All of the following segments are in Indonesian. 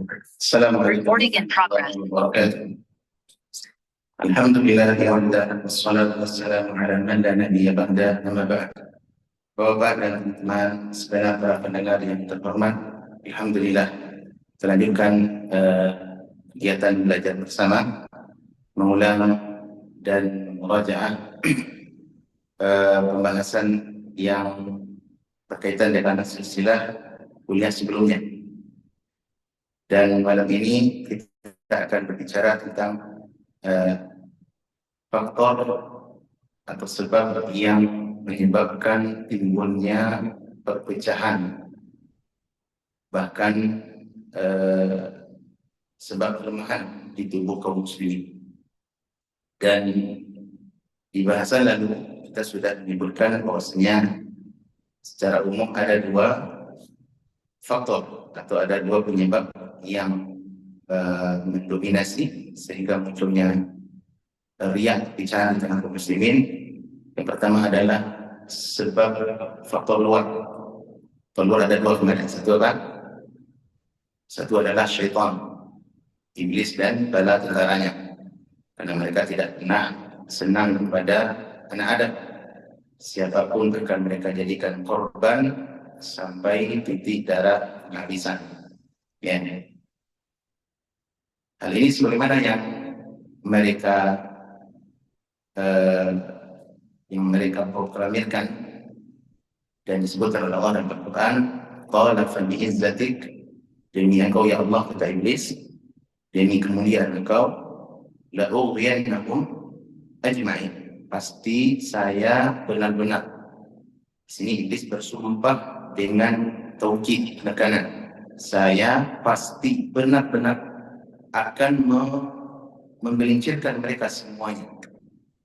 Assalamualaikum warahmatullahi wabarakatuh. Alhamdulillah wassalatu wassalamu ala man la nabiyya ba'da, amma ba'd. Bapak dan teman segenap para pendengar yang terhormat, alhamdulillah melanjutkan kegiatan belajar bersama, mengulang dan merajaah pembahasan yang berkaitan dengan silsilah kuliah sebelumnya. Dan malam ini kita akan berbicara tentang faktor atau sebab yang menyebabkan timbulnya perpecahan, bahkan sebab kelemahan di tubuh kaum muslimin. Dan di bahasan lalu kita sudah menyebutkan bahwasanya secara umum ada dua faktor atau ada dua penyebab yang mendominasi sehingga munculnya riak bicara di tengah kaum muslimin. Yang pertama adalah sebab faktor luar. Faktor luar ada dua kemudian. Satu apa? Satu adalah syaitan, iblis dan bala tentaranya. Karena mereka tidak pernah senang kepada anak Adam. Siapapun akan mereka jadikan korban sampai titik darah penghabisan. Ya. Hal ini sebagaimana yang mereka proklamirkan dan disebutkan oleh Allah dalam Al-Quran, qala fa bi'izzatik, demi engkau ya Allah kata iblis, demi kemuliaan engkau, la ughwiyannahum ajma'in, pasti saya benar-benar. Di sini iblis bersumpah dengan taukid, penekanan, saya pasti benar-benar akan menggelincirkan mereka semuanya,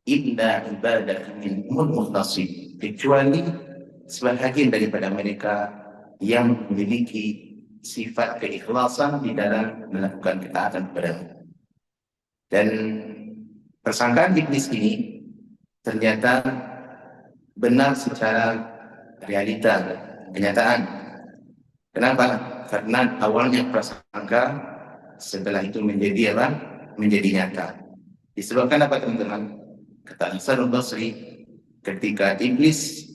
illa ibadaka minhumul mukhlasin, kecuali sebahagian daripada mereka yang memiliki sifat keikhlasan di dalam melakukan ketaatan kepadamu. Dan persangkaan iblis ini ternyata benar secara realita, kenyataan. Kenapa? Karena awalnya prasangka, setelah itu menjadi apa? Menjadi nyata. Disebabkan apa teman-teman? Kata Hasan al-Basri, ketika iblis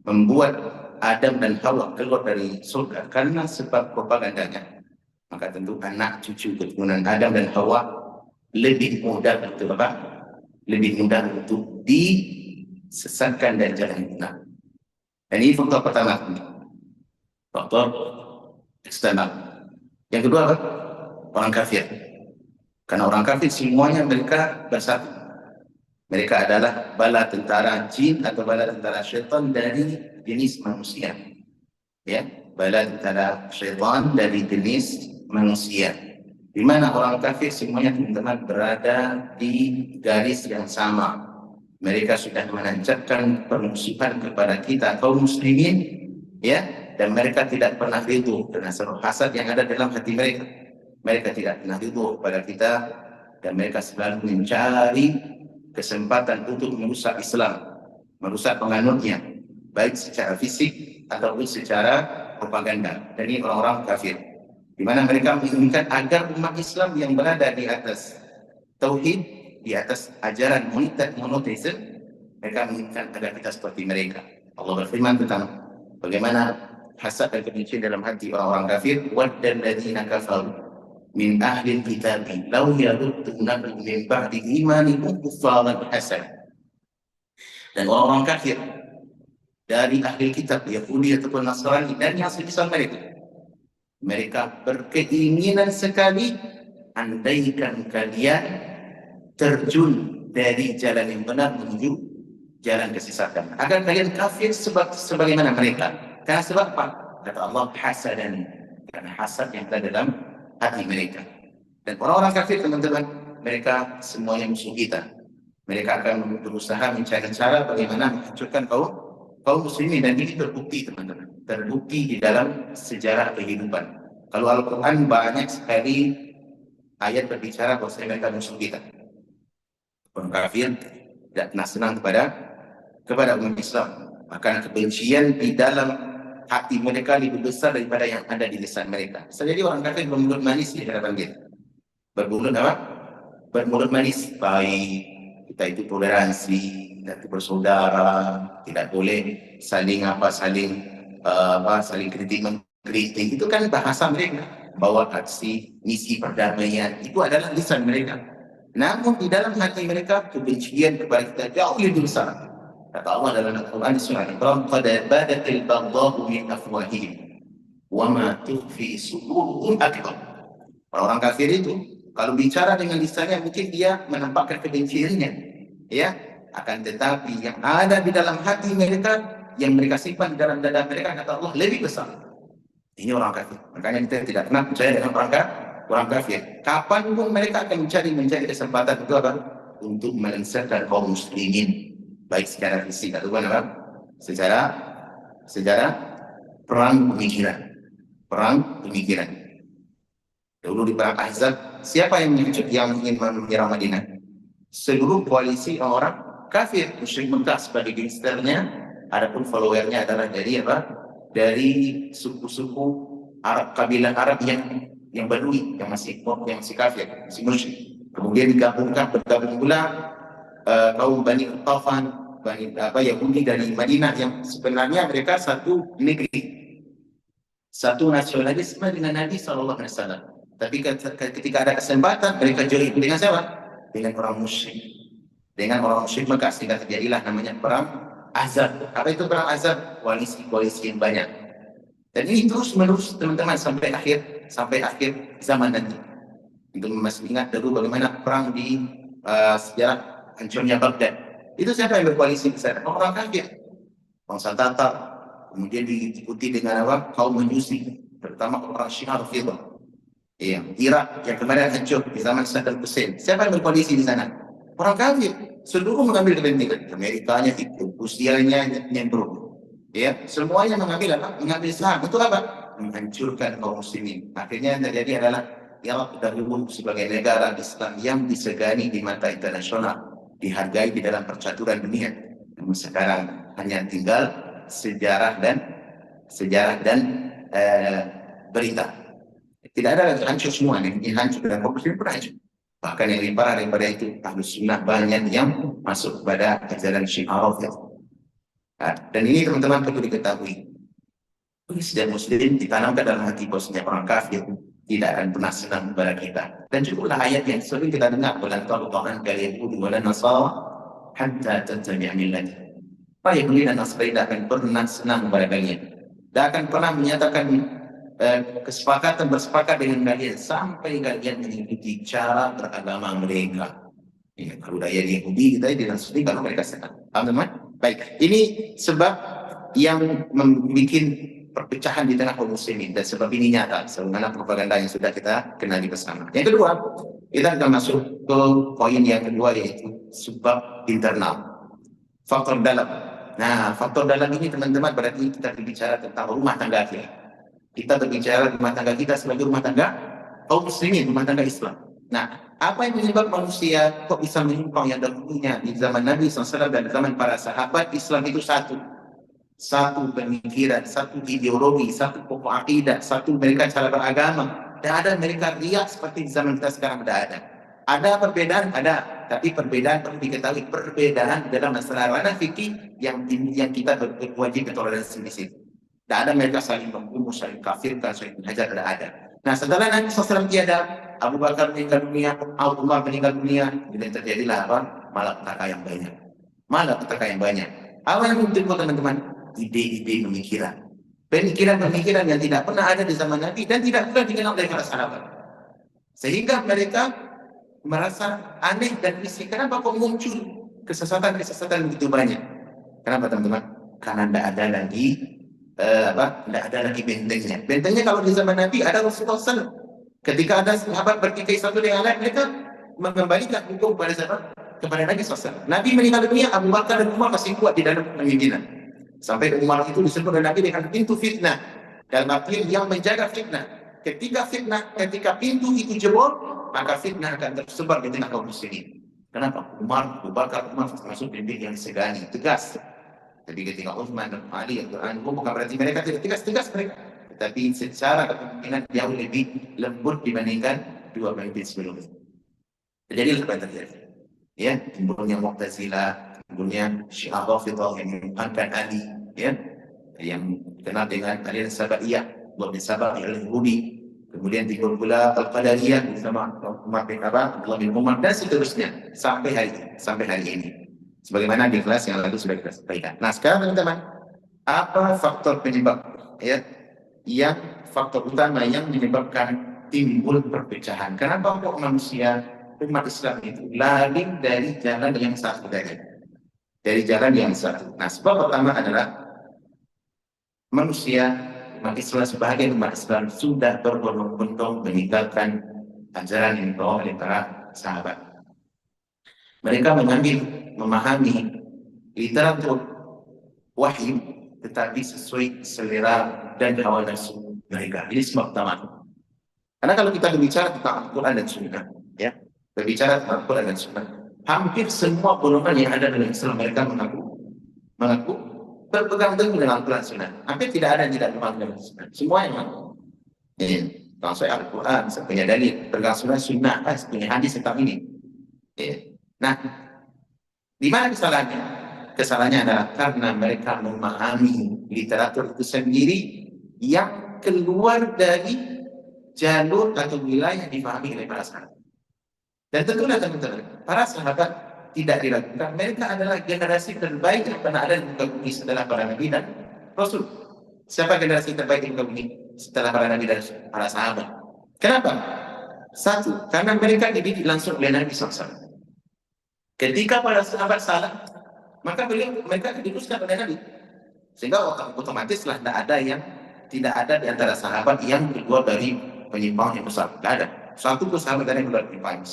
membuat Adam dan Hawa keluar dari surga karena sebab propagandanya, maka tentu anak cucu keturunan Adam dan Hawa lebih mudah untuk apa? Lebih mudah untuk disesatkan dan jalan benar. Dan ini faktor pertama, faktor eksternal. Yang kedua apa? Orang kafir. Karena orang kafir semuanya mereka bersatu. Mereka adalah bala tentara jin atau bala tentara syaitan dari jenis manusia. Ya, bala tentara syaitan dari jenis manusia. Di mana orang kafir semuanya teman-teman berada di garis yang sama. Mereka sudah menancapkan permusuhan kepada kita kaum muslimin, ya, dan mereka tidak pernah ridho dengan seluruh hasad yang ada dalam hati mereka. Mereka tidak pernah ridho kepada kita, dan mereka selalu mencari kesempatan untuk merusak Islam, merusak penganutnya, baik secara fisik ataupun secara propaganda. Dan ini orang-orang kafir, di mana mereka menginginkan agar umat Islam yang berada di atas tauhid, di atas ajaran monoteisme, mereka menginginkan agar kita seperti mereka. Allah berfirman tentang bagaimana hasad dan kebencian dalam hati orang-orang kafir, waddal ladzina kafaru min ahli kitabi law yaruddunakum min ba'di imanikum kuffaran hasad. Dan orang-orang kafir dari ahli kitab, Yahudi ataupun Nasrani dan yang semisal mereka berkeinginan sekali andaikan kalian terjun dari jalan yang benar menuju jalan kesesatan, agar kalian kafir sebagaimana mereka. Karena sebab apa? Kata Allah, hasadan, karena hasad yang ada dalam hati mereka. Dan orang-orang kafir teman-teman, mereka semuanya musuh kita. Mereka akan berusaha mencari cara bagaimana menghancurkan kaum muslimin, dan ini terbukti teman-teman, terbukti di dalam sejarah kehidupan. Kalau Al-Quran banyak sekali ayat berbicara bahwa mereka musuh kita. Orang kafir tidak pernah senang kepada umat Islam. Maka kebencian di dalam hati mereka lebih besar daripada yang ada di lisan mereka. Jadi orang kafir bermulut manis di hadapan kita. Bermulut apa? Bermulut manis. Baik, kita itu toleransi, kita itu bersaudara, tidak boleh saling saling kritik mengkritik. Itu kan bahasa mereka. Bawa aksi, misi perdamaian, itu adalah lisan mereka. Namun di dalam hati mereka kebencian kepada kita jauh lebih besar. Kata Allah dalam Al-Quran surah Al-Imran, "Qad badatil baghdha'u min afwahihim wa ma tukhfi suduruhum akbar." Orang kafir itu kalau bicara dengan lisannya mungkin dia menampakkan kebenciannya, ya. Akan tetapi yang ada di dalam hati mereka, yang mereka simpan di dalam dada mereka, kata Allah, lebih besar. Ini orang kafir. Makanya kita tidak pernah percaya dengan orang kafir. Kapanpun mereka akan mencari kesempatan itu apa? Untuk melengsarkan kaum muslimin, baik secara fisik ataupun apa? Secara perang pemikiran. Dulu di perang Ahzab, siapa yang ingin menyerang Madinah? Seluruh koalisi orang kafir, musyrik Mekah sebagai gangsternya, adapun followernya adalah dari apa? Dari suku-suku Arab, kabilah Arab yang Badui, yang masih kafir, masih musyrik. Kemudian bergabung pula kaum Bani Qatafan, Yahudi dari Madinah, yang sebenarnya mereka satu negeri, satu nasionalisme dengan Nabi SAW. Tapi ketika ada kesempatan, mereka join dengan siapa? Dengan orang musyrik, Mekah, sehingga terjadilah namanya perang Ahzab. Apa itu perang Ahzab? Koalisi yang banyak. Dan ini terus menerus teman-teman sampai akhir zaman nanti. Untuk masih ingat dulu bagaimana perang di sejarah hancurnya Baghdad. Itu siapa yang berkoalisi di sana? Orang kafir, bangsa Tatar. Kemudian diikuti dengan apa? Kaum Majusi, terutama orang Syiah Rafidhah. Iya, Irak yang kemarin hancur di zaman Saddam Hussein. Siapa yang berkoalisi di sana? Orang kafir. Seluruh mengambil kepentingan. Amerikanya ikut, Rusianya nyemplung. Ya, semuanya mengambil saham. Itu apa? Menghancurkan kaum muslimin. Akhirnya yang terjadi adalah Irak dahulu sebagai negara Islam yang disegani di mata internasional, dihargai di dalam percaturan dunia. Namun sekarang hanya tinggal sejarah dan berita. Tidak ada lagi, hancur semua nih. Ini hancur dan kaum muslimin pun hancur. Bahkan yang lebih parah daripada itu, Ahlus Sunnah banyak yang masuk kepada ajaran Syiah Rafidhah. Dan ini teman-teman perlu diketahui. Setiap muslim ditanamkan dalam hati bahwasanya orang kafir tidak akan pernah senang kepada kita. Dan juga ayat yang sering kita dengar, "Walan tarḍa anka al-yahud wa an-nasara hatta tattabi'a millatahum." Yahudi dan Nasrani tidak akan pernah senang kepada kalian. Tidak akan pernah menyatakan bersepakat dengan kalian sampai kalian mengikuti cara beragama mereka. Ya, kalau daya Yahudi kita dinasihati kalau mereka senang. Teman-teman, baik. Ini sebab yang membuat perpecahan di tengah kaum muslimin, dan sebab ini nyata sebagaimana propaganda yang sudah kita kenali bersama. Yang kedua, kita akan masuk ke poin yang kedua, yaitu sebab internal, faktor dalam. Nah, faktor dalam ini teman-teman berarti kita berbicara tentang rumah tangga kita. Kita berbicara rumah tangga kita sebagai rumah tangga kaum muslimin, rumah tangga Islam. Nah, apa yang menyebab manusia kok bisa menyimpang yang dahulunya di zaman Nabi SAW dan zaman para sahabat? Islam itu satu pemikiran, satu ideologi, satu pokok akidah, satu mereka cara beragama. Tidak ada mereka riak seperti di zaman kita sekarang, tidak ada. Ada perbedaan, ada, tapi perbedaan perlu diketahui, perbedaan dalam masalah ranah fikih yang kita berwajib toleransi di sini. Tidak ada mereka saling membunuh, saling kafirkan, saling menghajar, tidak ada. Nah, setelah Nabi SAW tiada, Abu Bakar meninggal dunia, Umar meninggal dunia, dan terjadilah apa? Malapetaka yang banyak. Apa yang timbul teman-teman? Ide-ide pemikiran. Pemikiran yang tidak pernah ada di zaman Nabi dan tidak pernah dikenal dari para sahabat. Sehingga mereka merasa aneh dan risih. Kenapa kok muncul kesesatan begitu banyak? Kenapa teman-teman? Karena tidak ada lagi bentengnya. Bentengnya kalau di zaman Nabi ada Rasulullah SAW. Ketika ada sahabat bertikai satu dengan lain, mereka mengembalikan hukum kepada Nabi SAW. Nabi meninggal dunia, Abu Bakar dan Umar masih kuat di dalam pemimpinan. Sampai Umar itu disebut oleh Nabi dengan pintu fitnah, dalam artian yang menjaga fitnah. Ketika pintu itu jebol, maka fitnah akan tersebar di tengah kaum muslimin. Kenapa? Abu Bakar, Umar termasuk pemimpin yang disegani, tegas. Tapi ketika Utsman dan Ali bukan berarti mereka tidak tegas-tegas mereka, tetapi secara kepemimpinan jauh lebih lembut dibandingkan dua pemimpin sebelumnya. Jadi apa yang terjadi? Ya, timbulnya Mu'tazilah, timbulnya Syiah Rafidhah yang mengumpankan Ali, ya, yang kenal dengan aliran Sabaiyah, Abdullah bin Sabah al-Yahudi. Kemudian timbul pula Al-Qadariyah bersama Umar bin Abdullah bin Umar dan seterusnya sampai hari ini. Sebagaimana di kelas yang lalu sudah kita sampaikan. Nah, sekarang teman-teman, apa faktor penyebab, ya, yang faktor utama yang menyebabkan timbul perpecahan? Kenapa kok manusia umat Islam itu lari dari jalan yang satu dari jalan yang satu? Nah, sebab pertama adalah manusia umat Islam, sebagian umat Islam sudah berbondong-bondong meninggalkan ajaran yang dibawa oleh para sahabat. Mereka mengambil, memahami literatur wahyu, tetapi sesuai selera dan hawa nafsu mereka. Ini sebab utama. Karena kalau kita berbicara tentang Al-Quran dan Sunnah, ya, berbicara tentang Al-Quran dan Sunnah, hampir semua golongan yang ada dalam Islam mereka mengaku berpegang teguh dengan Al-Quran dan Sunnah. Hampir tidak ada yang tidak berpegang dengan Sunnah. Semua yang mengaku. Ya, kalau saya Al-Quran, saya punya dalil, pegang Sunnah, saya punya hadis tentang ini. Ya. Nah, di mana kesalahannya? Kesalahannya adalah karena mereka memahami literatur itu sendiri yang keluar dari jalur atau wilayah yang dipahami oleh para sahabat. Dan tentulah teman-teman, para sahabat tidak diragukan, mereka adalah generasi terbaik yang pernah ada di muka bumi setelah para nabi dan rasul. Siapa generasi terbaik di muka bumi setelah para nabi dan para sahabat? Kenapa? Satu, karena mereka dididik langsung oleh Nabi SAW. Ketika para sahabat salah, maka mereka didudukkan oleh Nabi. Sehingga otomatis lah tidak ada di antara sahabat yang keluar dari penyimpangan yang besar. Tidak ada. Satu pun sahabat yang keluar dari penyimpangan.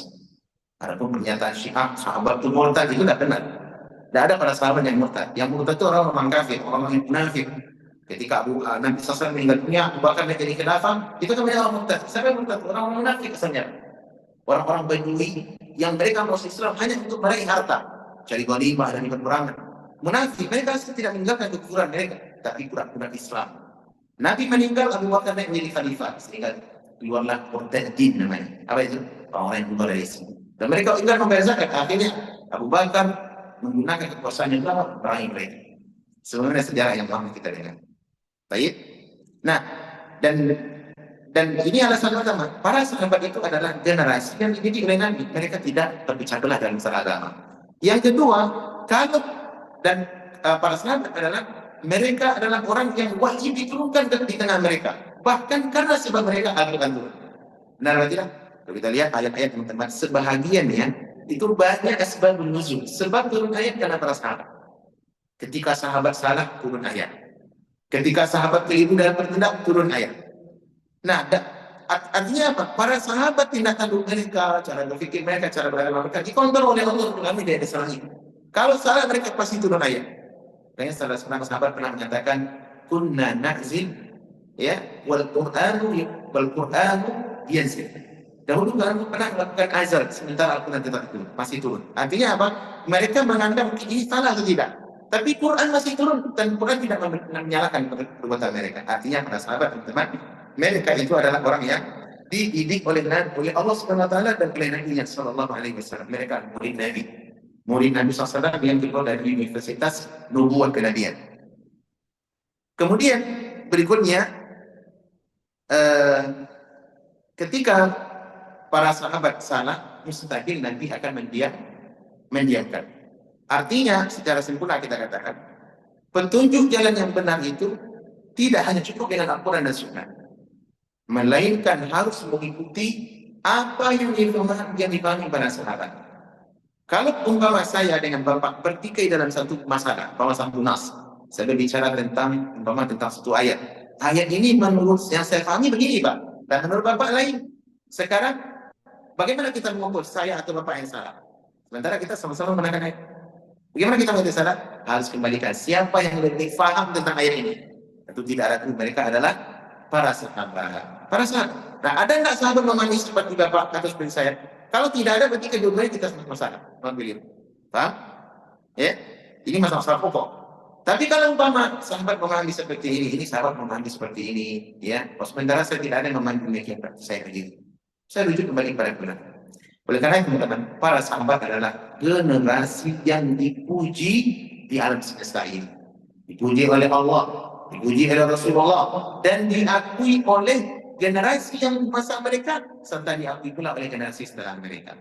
Adapun pernyataan Syiah, sahabat itu murtad, itu tidak benar. Tidak ada para sahabat yang murtad. Yang murtad itu orang kafir, orang yang munafik. Ketika Nabi SAW meninggal dunia, Abu Bakar menjadi khilafah, itu kan orang murtad. Siapa yang murtad? Orang munafik kesannya. Orang-orang Badui yang mereka masuk Islam hanya untuk meraih harta, cari ghanimah dan peperangan. Munafik, mereka tidak meninggalkan kekufuran mereka, tapi pura-pura Islam. Nabi meninggal, Abu Bakar menjadi khalifah, sehingga keluarlah murtadin namanya. Apa itu? Orang yang keluar dari Islam. Dan mereka ingin membayar zakat. Akhirnya Abu Bakar menggunakan kekuasaannya dalam memerangi mereka. Sebenarnya sejarah yang lama kita dengar. Baik. Nah, dan ini alasan pertama, para sahabat itu adalah generasi yang dididik oleh Nabi. Mereka tidak terpecah belah dalam masalah agama. Yang kedua, para sahabat mereka adalah orang yang wajib diturunkan di tengah mereka. Bahkan karena sebab mereka Al-Quran turun. Benar atau tidak? Kalau kita lihat ayat-ayat teman-teman, sebahagian ya, itu banyak asbabun nuzul. Sebab turun ayat karena para sahabat. Ketika sahabat salah, turun ayat. Ketika sahabat keliru dalam bertindak, turun ayat. Nah, artinya apa? Para sahabat tindak tanduk mereka, cara berpikir mereka, cara beragama mereka dikontrol oleh Allah Subhanahu wa taala. Kalau salah mereka pasti turun ayat. Makanya salah seorang sahabat pernah menyatakan, kunna na'zil, ya, wal Qur'anu yanzil. Dahulu kalian pernah melakukan azal, sementara Al-Quran tetap turun, masih turun. Artinya apa? Mereka menganggap ini salah atau tidak. Tapi Quran masih turun dan Quran tidak menyalahkan perbuatan mereka. Artinya para sahabat teman-teman, mereka itu adalah orang yang dididik oleh Allah Subhanahu wa taala dan oleh Nabi-Nya sallallahu alaihi wasallam. Mereka murid Nabi SAW yang keluar dari Universitas Nubuwah Kenabian. Kemudian berikutnya ketika para sahabat salah, mustahil Nabi akan mendiamkan. Artinya secara sempurna kita katakan, petunjuk jalan yang benar itu tidak hanya cukup dengan Al-Quran dan Sunnah, melainkan harus mengikuti apa yang dipahami para sahabat. Kalau umpama saya dengan Bapak bertikai dalam satu masalah, umpama satu nas, saya berbicara tentang satu ayat. Ayat ini menurut yang saya pahami begini, Pak, dan menurut Bapak lain. Sekarang bagaimana kita mengukur saya atau Bapak yang salah? Sementara kita sama-sama menekan ayat. Bagaimana kita mengerti salah? Harus kembalikan siapa yang lebih paham tentang ayat ini. Itu tidak ragu, mereka adalah para sahabat. Para sahabat. Nah, ada nggak sahabat memahami seperti Bapak atau seperti saya? Kalau tidak ada, berarti kedua-duanya kita sama salah. Paham? Ya? Ini masalah pokok. Tapi kalau umpama sahabat memahami seperti ini sahabat memahami seperti ini, ya. Sementara saya tidak ada yang memahami demikian, berarti saya begitu. Saya rujuk kembali pada benar. Oleh karena itu, teman-teman, para sahabat adalah generasi yang dipuji di alam semesta ini. Dipuji oleh Allah, dipuji oleh Rasulullah, dan diakui oleh generasi yang masa mereka, serta diakui pula oleh generasi setelah mereka.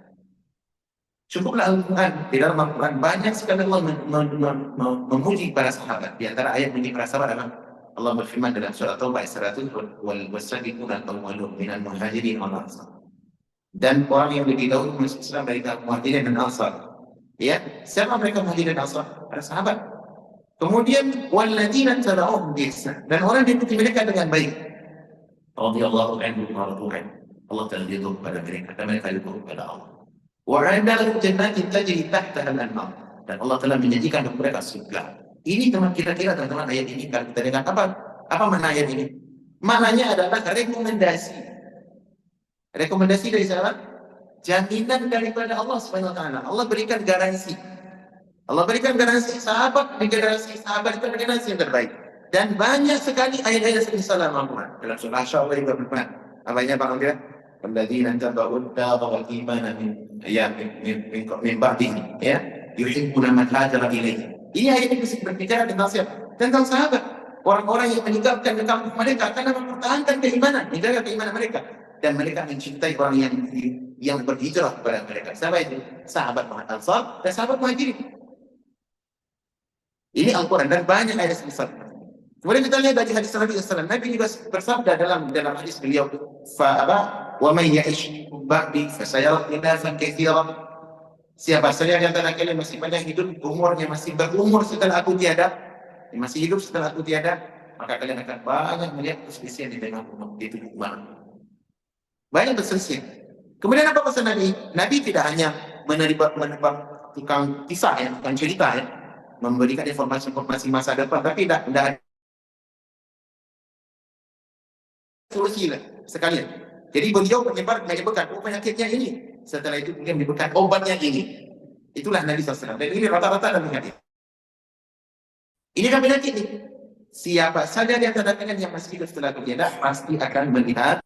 Cukuplah Al-Quran. Di dalam Al-Quran banyak sekali Allah memuji para sahabat. Di antara ayat memuji para sahabat adalah Allah berfirman dalam surah Taubah ayat 100, "Wasabiquna al-awwalun minal muhajirin wal ansar." Dan orang yang lebih dahulu masuk Islam dari kaum Muhajirin dan Ansar. Ya, siapa mereka Muhajirin dan Ansar? Para sahabat. Kemudian walladzina tabauhum bi ihsan, dan orang yang diikuti mereka dengan baik. Radhiyallahu anhum wa radu anhu. Allah telah ridho kepada mereka dan mereka ridho kepada Allah. Wa'adalahum jannatin tajri tahtaha al-anhar, dan Allah telah menjanjikan kepada mereka surga. Ini teman kira-kira teman-teman ayat ini kalau kita dengar apa? Apa makna ayat ini? Maknanya adalah rekomendasi. Rekomendasi dari siapa? Jaminan daripada Allah Subhanahu wa taala. Allah berikan garansi. Allah berikan garansi sahabat, generasi sahabat itu generasi yang terbaik. Dan banyak sekali ayat-ayat seperti salam Al-Quran. Dalam surah Asy-Syura juga berfirman. Apanya Pak Amir? Walladzina tabau'ud dar wal imana min ba'dihi, ya, yuhibbuna man hajara ilaihi. Ini ayat ini berbicara tentang siapa? Tentang sahabat. Orang-orang yang meninggalkan kampung mereka karena mempertahankan keimanan, menjaga keimanan mereka, dan mereka mencintai orang yang berhijrah kepada mereka. Siapa itu? Sahabat Ansar dan sahabat Muhajirin. Ini Al-Quran dan banyak ayat seperti. Kemudian kita lihat dari hadis Nabi SAW. Nabi juga bersabda dalam hadis beliau, wa man ya'ish ba'di fasayara ikhtilafan katsiran. Siapa saja yang antara kalian masih panjang hidup, umurnya masih berumur setelah aku tiada, masih hidup setelah aku tiada, maka kalian akan banyak melihat perselisihan di tengah umat itu umat. Banyak perselisihan. Kemudian apa pesan Nabi? Nabi tidak hanya menerima tukang kisah, ya, tukang cerita, ya, memberikan informasi masa depan, tapi tidak ada solusi lah sekalian. Jadi beliau menyebutkan penyakitnya ini, setelah itu kemudian menyebutkan obatnya ini. Itulah Nabi SAW. Dan ini rata-rata dalam hadis. Ini kan penyakit ini. Siapa saja di antara kalian yang masih hidup setelah ketiada pasti akan melihat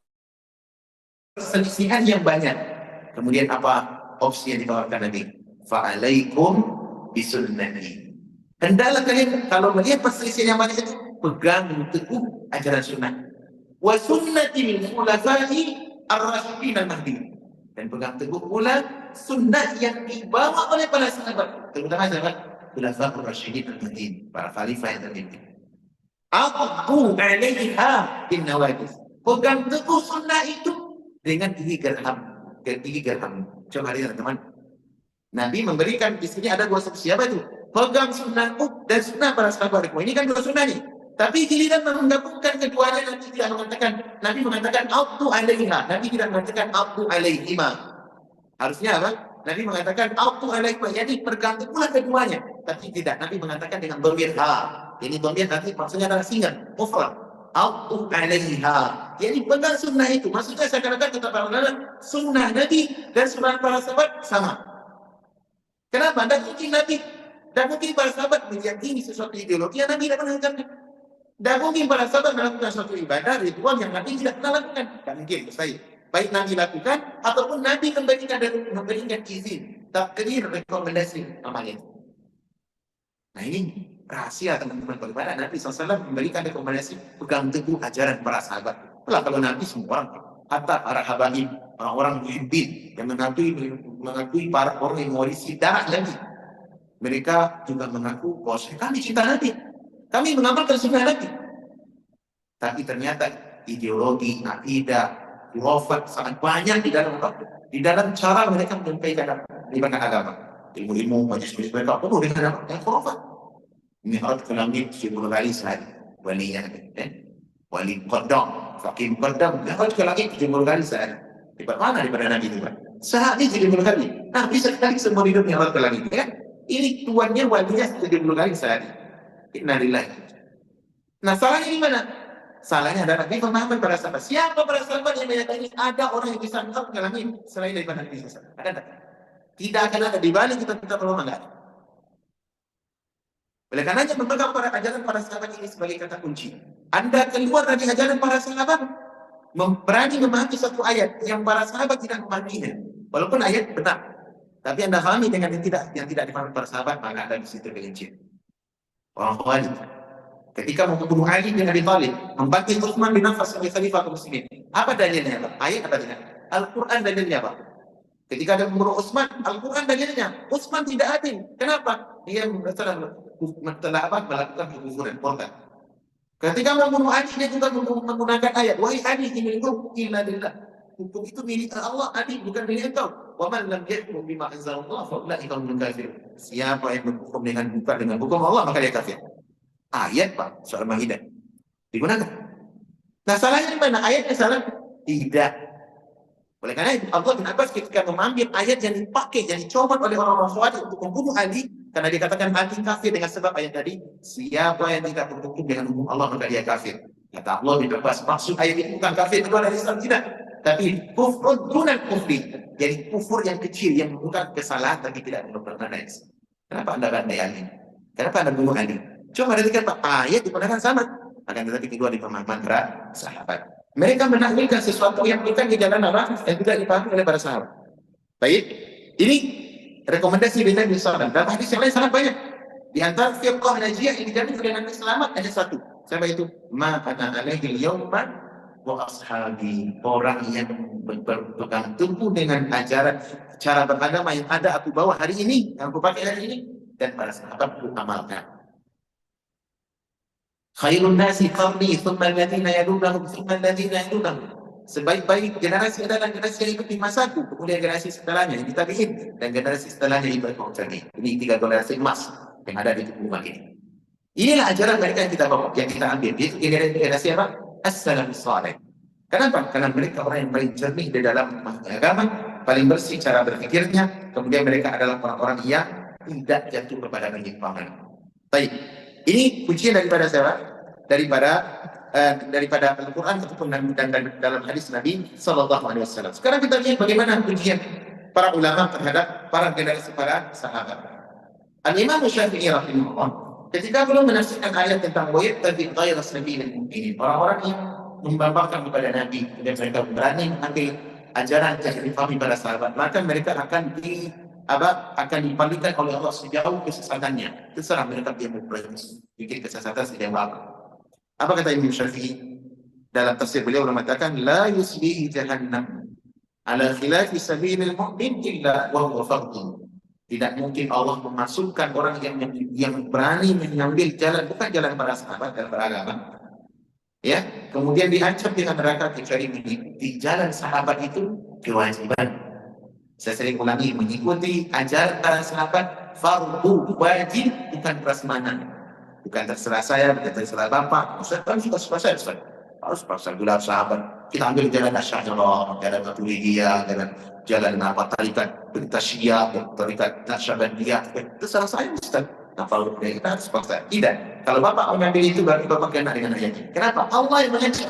perselisihan yang banyak. Kemudian apa opsi yang ditawarkan Nabi? Fa'alaikum bisunnati. Hendaklah kalian kalau melihat perselisihan yang banyak itu, pegang teguh ajaran sunnah. Wa sunnatil khulafa'i ar-rasyidin al-mahdi, dan pegang teguh pula sunnah yang dibawa oleh para sahabat, terutama sahabat khulafa' ar-rasyidin al-mahdi, para khalifah yang terpimpin. Aqu 'alaiha bin nawajis, pegang teguh sunnah itu dengan gigi gerham. Coba lihat teman. Nabi memberikan di sini ada dua solusi. Apa itu? Pegang sunnahku dan sunnah para sahabat. Ini kan dua sunnah nih. Tapi giliran menggabungkan keduanya, Nabi tidak mengatakan, Nabi mengatakan Aqu 'alaiha. Nabi tidak mengatakan Aqu 'alaihima. Harusnya apa? Nabi mengatakan Aqu 'alaihima, jadi pegang pula keduanya. Tapi tidak, Nabi mengatakan dengan dhamir ha. Ini dhamir nanti maksudnya adalah singan, mufrad. Aqu 'alaiha. Jadi pegang sunnah itu. Maksudnya seakan-akan kata para ulama, sunnah Nabi dan sunnah para sahabat sama. Kenapa? Dan mungkin Nabi dan mungkin para sahabat meyakini sesuatu ideologi yang Nabi tidak pernah lakukan. Dan mungkin para sahabat melakukan suatu ibadah, ritual yang Nabi tidak pernah lakukan. Tak mungkin, mustahil. Baik Nabi lakukan, ataupun Nabi memberikan izin, takdir, rekomendasi amalnya. Nah ini rahasia teman-teman bagaimana Nabi SAW memberikan rekomendasi pegang teguh ajaran para sahabat. Kalau Nabi semua orang, hatta para habaib, orang-orang muhibbin yang mengakui para orang yang mewarisi darah Nabi. Mereka juga mengaku bahwa kami cinta Nabi. Kami mengamalkan sunnah Nabi. Tapi ternyata ideologi, akidah, khurafat sangat banyak di dalam cara mereka menyampaikan agama. Ilmu-ilmu majlis mereka penuh dengan khurafat. Mi'raj ke langit 1000 kali sehari. Walinya, wali qaddam, faqih qaddam, mi'raj ke langit 70 kali sehari. Daripada mana daripada Nabi itu? Sehari 70 kali. Nabi sekali semua hidup mi'raj ke langit. Ya? Ini tuannya walinya 70 kali sehari. Innalillahi. Nah, salahnya di mana? Salahnya adalah di pemahaman para sahabat. Siapa para sahabat yang meyakini ada orang yang bisa masuk ke langit selain daripada Nabi SAW? Ada tak? Tidak akan ada. Di balik kita minta pertolongan, enggak ada. Oleh karenanya memegang ajaran para sahabat ini sebagai kata kunci. Anda keluar dari ajaran para sahabat, berani memahami satu ayat yang para sahabat tidak memahaminya. Walaupun ayat benar, tapi Anda pahami dengan yang tidak dipahami para sahabat, maka ada di situ kelincian. Orang Khawarij ketika membunuh Ali bin Abi Thalib, membangkit Utsman bin Affan sebagai khalifah kaum muslimin. Apa dalilnya, Pak? Ayat apa dalilnya? Al-Quran dalilnya, Pak. Ketika ada membunuh Utsman, Al-Quran dalilnya. Utsman tidak adil. Kenapa? Dia telah melakukan kekufuran, murtad. Ketika membunuh Ali, dia juga menggunakan ayat, wahai Ali, ini hukum illa lillah. Hukum itu milik Allah, Ali, bukan milik engkau. Wa man lam yahkum bima anzalallah fa ulaika humul kafirun. Siapa yang berhukum bukan dengan hukum Allah, maka dia kafir. Ayat, Pak, soal Maidah digunakan. Nah, salahnya di mana? Ayatnya salah? Tidak. Oleh karena itu Allah bin Abbas ketika mengambil ayat yang dipakai, yang dicomot oleh orang-orang Khawarij untuk membunuh Ali, karena dikatakan Ali kafir dengan sebab ayat tadi, siapa yang tidak berhukum dengan hukum Allah maka dia kafir. Kata Allah bin Abbas, maksud ayat ini bukan kafir keluar dari Islam, tidak, tapi kufur dunan kufri, jadi kufur yang kecil yang bukan kesalahan tapi tidak benar-benar Islam. Kenapa Anda bandai Ali? Kenapa Anda bunuh Ali? Coba perhatikan Pak, ayat digunakan sama, akan tetapi kedua di pemahaman para sahabat. Mereka menakwilkan sesuatu yang bukan di jalan Allah yang tidak dipahami oleh para sahabat. Baik, ini rekomendasi dari Nabi SAW. Dalam hadis yang lain sangat banyak. Di antara firqah najiyah yang dijamin oleh Nabi selamat ada satu. Siapa itu? Ma ana alaihi yawma wa ashabi. Orang yang berpegang teguh dengan ajaran cara beragama yang ada aku bawa hari ini, yang aku pakai hari ini, dan para sahabat aku amalkan. Khairun nasi qarni thumma alladhina yalunahum thumma alladhina yalunahum. Sebaik-baik generasi adalah generasi yang ikut di masaku, kemudian generasi setelahnya yang ditabi'in, dan generasi setelahnya yang ikut tabi'in. Ini 3 generasi emas yang ada di tubuh umat ini. Inilah ajaran mereka yang kita bawa, yang kita ambil. Itu generasi apa? As-salafus salih. Kenapa? Karena mereka orang yang paling jernih di dalam agama, paling bersih cara berpikirnya, kemudian mereka adalah orang-orang yang tidak jatuh kepada penyimpangan. Baik. Ini pujian daripada siapa? Daripada Al-Quran ataupun dalam hadis Nabi Sallallahu Alaihi Wasallam. Sekarang kita lihat bagaimana pujian para ulama terhadap para generasi para sahabat. Al-Imam Syafi'i rahimahullah ketika belum menafsirkan ayat tentang wa'id tabi ghayra sabilil mu'minin, orang-orang yang membanggakan kepada Nabi dan mereka berani mengambil ajaran yang difahami para sahabat, maka mereka akan dipalingkan oleh Allah sejauh kesesatannya. Terserah mereka dia bikin kesesatan sejauh apa. Apa kata Imam Syafi'i dalam tafsir beliau mengatakan la yusbihi jahannam ala khilafi sabilil mu'min illa wa huwa fardun. Tidak mungkin Allah memasukkan orang yang berani mengambil jalan bukan jalan para sahabat dan para agama, ya, kemudian diancam dengan neraka kecuali mengikuti jalan sahabat itu kewajiban. Saya sering ulangi, mengikuti ajaran para sahabat fardu wajib, bukan prasmanan. Bukan terserah saya, bukan terserah Bapak. Ustaz kan suka saya, Ustaz. Harus pasal gelar sahabat. Kita ambil jalan Asy'ariyah, jalan Maturidiyah, jalan tarikat Tasyiyah, tarikat Naqsyabandiyah. Terserah saya, Ustaz. Apa kita harus paksa? Tidak. Kalau Bapak mengambil itu, berarti Bapak kena dengan ayatnya. Kenapa? Allah yang mengajar.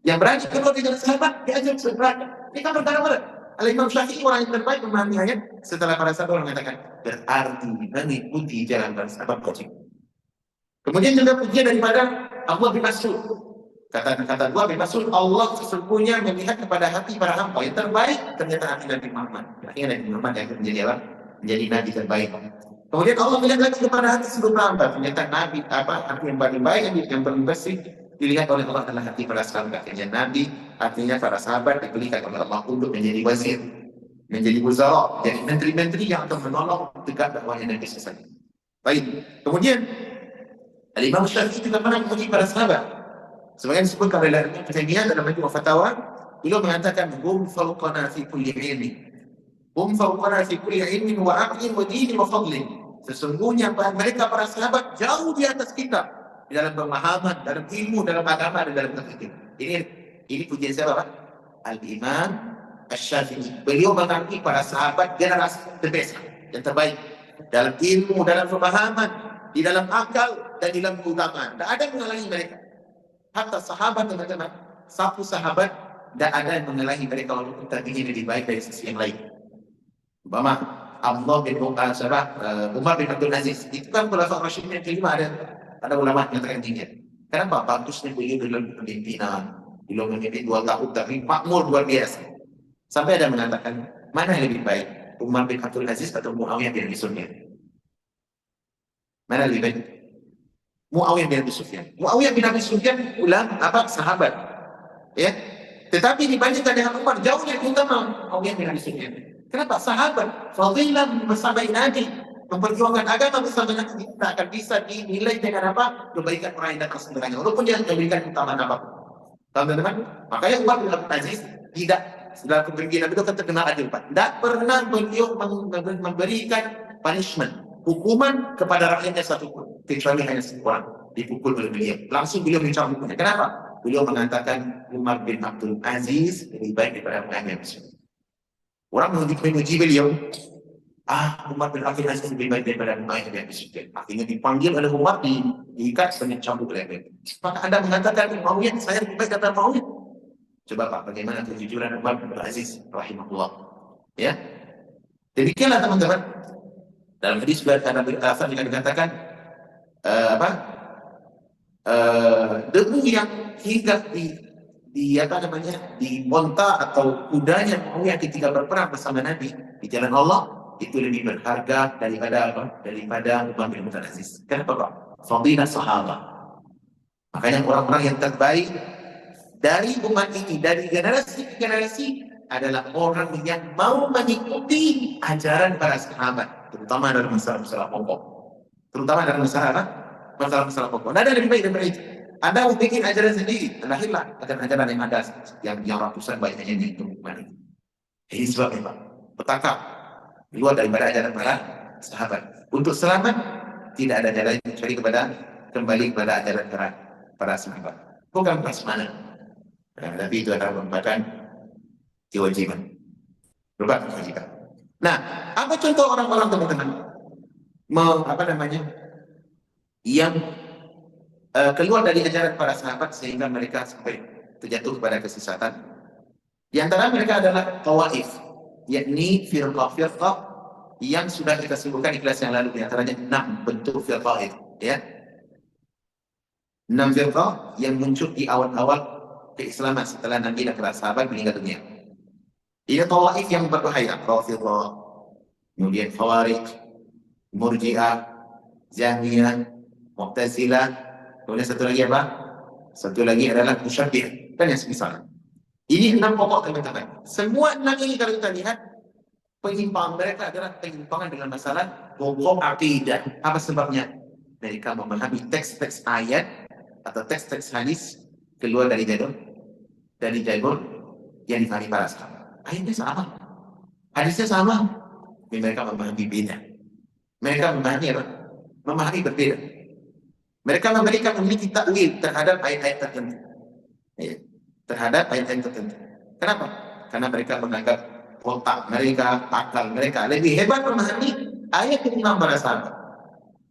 Yang berani keluar di jalan sahabat, diajar sebenarnya. Kita berdarah-darah. Al-Imam Syafi'i orang yang terbaik memahami ayat setelah para sahabat mengatakan berarti mengikuti jalan para sahabat wajib. Kemudian juga pujian daripada Allah bin Mas'ud. Kata gua bin Mas'ud, Allah sesungguhnya melihat kepada hati para hamba yang terbaik ternyata hati Nabi Muhammad. Akhirnya Nabi Muhammad yang menjadi apa? Menjadi Nabi terbaik. Kemudian Allah melihat lagi kepada hati seluruh hamba ternyata Nabi hati yang paling baik yang paling bersih dilihat oleh Allah adalah hati para sahabat. Akhirnya Nabi, artinya para sahabat diberikan oleh Allah untuk menjadi wazir, menjadi wuzara, jadi menteri-menteri yang akan menolong tegak dakwahnya Nabi SAW. Baik, kemudian Al-Imam Syafi'i juga pernah memuji para sahabat. Sebagian disebutkan oleh Ibnu Taimiyah dalam Majmu' Fatawa, beliau mengatakan hum fawqana fi kulli ilmi. Hum fawqana fi kulli ilmin wa aqlin wa dinin wa fadlin. Sesungguhnya mereka para sahabat jauh di atas kita di dalam pemahaman, dalam ilmu, dalam agama dan dalam berpikir. Ini pujian siapa, Pak? Al-Imam Asy-Syafi'i. Beliau mengakui para sahabat generasi yang terbaik dalam ilmu, dalam pemahaman, di dalam akal dan di dalam keutamaan. Tidak ada yang mengalahi mereka. Hatta sahabat, teman-teman, satu sahabat tidak ada yang mengalahi mereka walaupun tabi'in lebih baik dari sisi yang lain. Umpama Allah bin Umar bin Abdul Aziz. Itu kan khulafaur rasyidin yang kelima, ada ulama yang mengatakan tiga. Kenapa? Bagusnya beliau dalam kepemimpinan. Beliau memimpin 2 tahun tapi makmur luar biasa. Sampai ada mengatakan, mana yang lebih baik? Umar bin Abdul Aziz atau Muawiyah bin Abi Sufyan? Mana lebih baik? Muawiyah bin Abi Sufyan. Muawiyah bin Abi Sufyan sahabat. Ya. Tetapi dibandingkan dengan Umar, jauh lebih utama Muawiyah bin Abi Sufyan. Kenapa? Sahabat, fadilah bersama Nabi, memperjuangkan agama bersama Nabi, tidak akan bisa dinilai dengan apa? Kebaikan orang yang datang sebenarnya, walaupun dia memberikan keutamaan apa. Teman-teman, makanya Umar bin Abdul Aziz tidak setelah kepemimpinan beliau terkenal adil, Pak. Tidak pernah beliau memberikan punishment, hukuman kepada rakyatnya satupun, kecuali hanya seorang dipukul oleh beliau. Langsung beliau mencabut hukumnya. Kenapa? Beliau mengatakan Umar bin Abdul Aziz lebih baik daripada Muhammad. Orang memuji beliau, Umar bin Abdul Aziz lebih baik daripada Muhammad bin Sufyan. Akhirnya dipanggil oleh Umar, diikat dan dicambuk oleh beliau. Maka Anda mengatakan Muhammad, saya lebih baik daripada Muhammad. Coba Pak, bagaimana kejujuran Umar bin Abdul Aziz rahimahullah. Ya. Demikianlah teman-teman. Dalam hadis ada berasal dengan dikatakan debu yang hingga di monta atau kudanya Muawiyah ketika berperang bersama Nabi di jalan Allah itu lebih berharga daripada Umar bin Abdul Aziz. Kenapa Pak? Fadilah sahabat. Makanya orang-orang yang terbaik dari umat ini, dari generasi ke generasi adalah orang yang mau mengikuti ajaran para sahabat, terutama dalam masalah-masalah pokok. Terutama dalam masalah apa? Masalah-masalah pokok. Tidak ada lebih baik daripada itu. Anda mau bikin ajaran sendiri, lahirlah ajaran-ajaran yang ada, yang ratusan banyaknya di umat ini. Ini sebabnya Pak. Petaka keluar daripada ajaran para sahabat. Untuk selamat tidak ada jalan kecuali kembali kepada ajaran para sahabat. Bukan prasmanan. Tapi itu adalah merupakan kewajiban. Nah, apa contoh orang-orang teman-teman yang keluar dari ajaran para sahabat sehingga mereka sampai terjatuh kepada kesesatan? Di antara mereka adalah tawaif, yakni firqah-firqah yang sudah kita sebutkan di kelas yang lalu, di antaranya 6 bentuk firqah itu, ya. 6 firqah yang muncul di awal-awal keislaman setelah Nabi dan para sahabat meninggal dunia. Ini tawaif yang berbahaya, Rafidhah, kemudian Khawarij, Murji'ah, Jahmiyah, Mu'tazilah, kemudian satu lagi apa? Satu lagi adalah Musyabbih dan yang semisal. Ini 6 pokok teman-teman. Semua 6 ini kalau kita lihat, penyimpangan mereka adalah penyimpangan dalam masalah pokok akidah. Apa sebabnya? Mereka memahami teks-teks ayat atau teks-teks hadis keluar dari jalur yang difahami para sahabat. Ayatnya sama, hadisnya sama, tapi mereka memahami beda. Mereka memahami apa? Memahami berbeda. Mereka memiliki takwil terhadap ayat-ayat tertentu. Ya, terhadap ayat-ayat tertentu. Kenapa? Karena mereka menganggap otak mereka, akal mereka lebih hebat memahami ayat yang dimana para sahabat.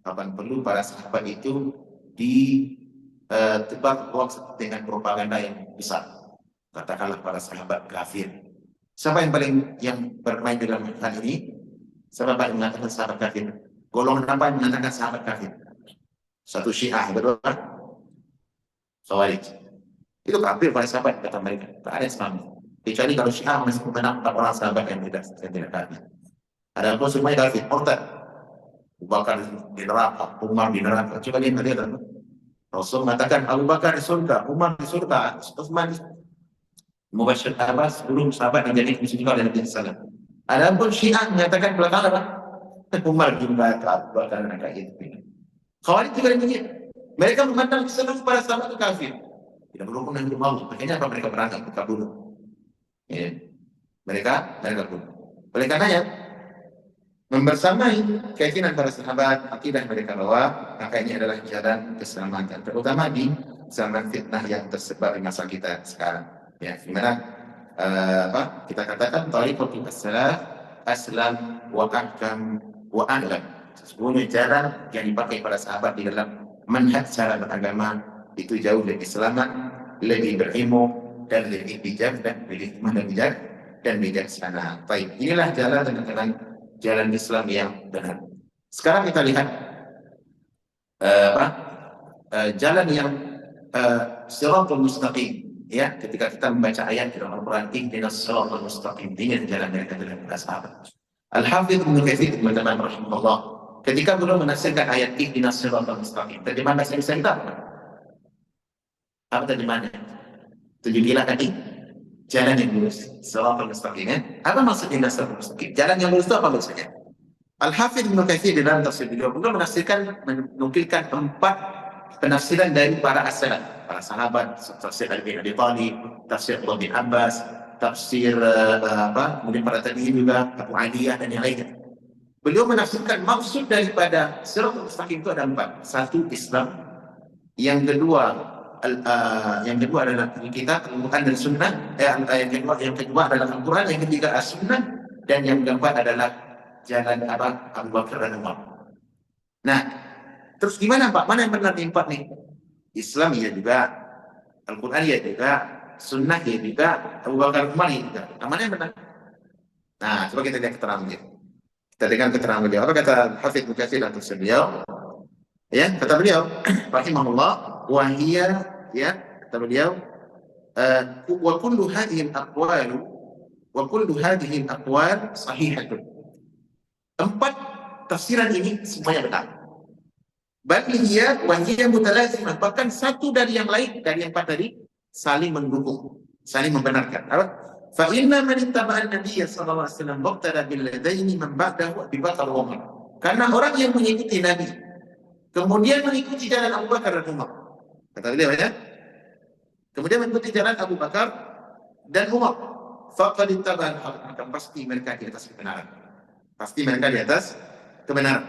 Kapan perlu para sahabat itu ditebak hoax dengan propaganda yang besar. Katakanlah para sahabat kafir. Siapa yang bermain dalam hal ini? Siapa yang mengatakan sahabat kafir? Golongan apa yang mengatakan sahabat kafir? Satu Syiah, betul kan? Khawarij. Itu kafir para sahabat, kata mereka. Tak ada yang sama. Kecuali kalau Syiah masih menangkap orang sahabat yang tidak kafir. Ada pun semuanya kafir, murtad. Abu Bakar di neraka, Umar di neraka. Coba lihat. Rasul mengatakan Abu Bakar di surga, Umar di surga, Utsman Mubasyir Abbas, sebelum sahabat yang jadi musuh juga dari Nabi Sallam. Ada pun Syiah menyatakan belakangan Umar di neraka, Abu Bakar neraka itu. Khawarij juga demikian. Mereka memandang seluruh para sahabat itu kafir, tidak berhukum dengan Allah. Makanya apa mereka berangkat mereka bunuh. Ya. Mereka bunuh. Oleh karenanya membersamai keyakinan para sahabat, akidah mereka bahwa maka ini adalah jalan keselamatan, terutama di zaman fitnah yang tersebar di masa kita sekarang. Ya, dimana kita katakan thariqatul as-salaf aslam wa ahkam wa a'lam. Sesungguhnya jalan yang dipakai para sahabat di dalam manhaj cara beragama itu jauh lebih selamat, lebih berilmu dan lebih bijak dan bijaksana. Baik, inilah jalan teman-teman jalan Islam yang benar. Sekarang kita lihat eh, apa jalan yang siratal mustaqim. Ya, ketika kita membaca ayat di dalam Al-Quran, ihdinas siratal mustaqim, ini jalan yang kita para sahabat. Al-Hafidz Ibnu Katsir teman-teman rahimahullah, ketika beliau menafsirkan ayat ihdinas siratal mustaqim, terjemahan bahasa Indonesia kita apa terjemahannya? Tunjukilah tadi jalan yang lurus, siratal mustaqim. Ya? Apa maksudnya siratal mustaqim? Jalan yang lurus itu apa maksudnya? Al-Hafidz Ibnu Katsir di dalam tafsir beliau menafsirkan, menukilkan 4 penafsiran dari para as-salaf, para sahabat, tafsir Ali bin Abi Thalib, tafsir Abdullah bin Abbas, tafsir kemudian para tabi'in juga, Abu Aliyah dan yang lainnya. Beliau menafsirkan maksud daripada siratal mustaqim itu ada 4. Satu, Islam. Yang kedua adalah kitab Al-Quran dan Sunnah. Yang kedua adalah Al-Quran. Yang ketiga As-Sunnah. Dan yang keempat adalah jalan Abu Bakar dan Umar. Nah, terus gimana Pak? Mana yang benar di 4 nih? Islam ya juga, Al-Quran ya juga, Sunnah ya juga, Abu Bakar Umar ya juga. Nah, mana yang benar? Nah, coba kita lihat keterangan dia. Kita dengar keterangan beliau. Apa kata Hafidz Ibnu Katsir dan tafsir beliau? Ya, kata beliau, rahimahullah, wahia, ya, kata beliau, wa kullu hadhihi al-aqwal sahihatun. 4 tafsiran ini semuanya benar. Bal hiya wa hiya mutalazimah, bahkan satu dari yang lain, dari yang 4 tadi saling mendukung, saling membenarkan. Apa? Fa inna man ittaba'a an-nabiy sallallahu alaihi wasallam waqtada bil ladaini man ba'dahu Abu Bakar wa Umar. Karena orang yang mengikuti Nabi kemudian mengikuti jalan Abu Bakar dan Umar. Kata beliau ya. Kemudian mengikuti jalan Abu Bakar dan Umar. Faqad ittaba'a al-haq, maka pasti mereka di atas kebenaran. Pasti mereka di atas kebenaran.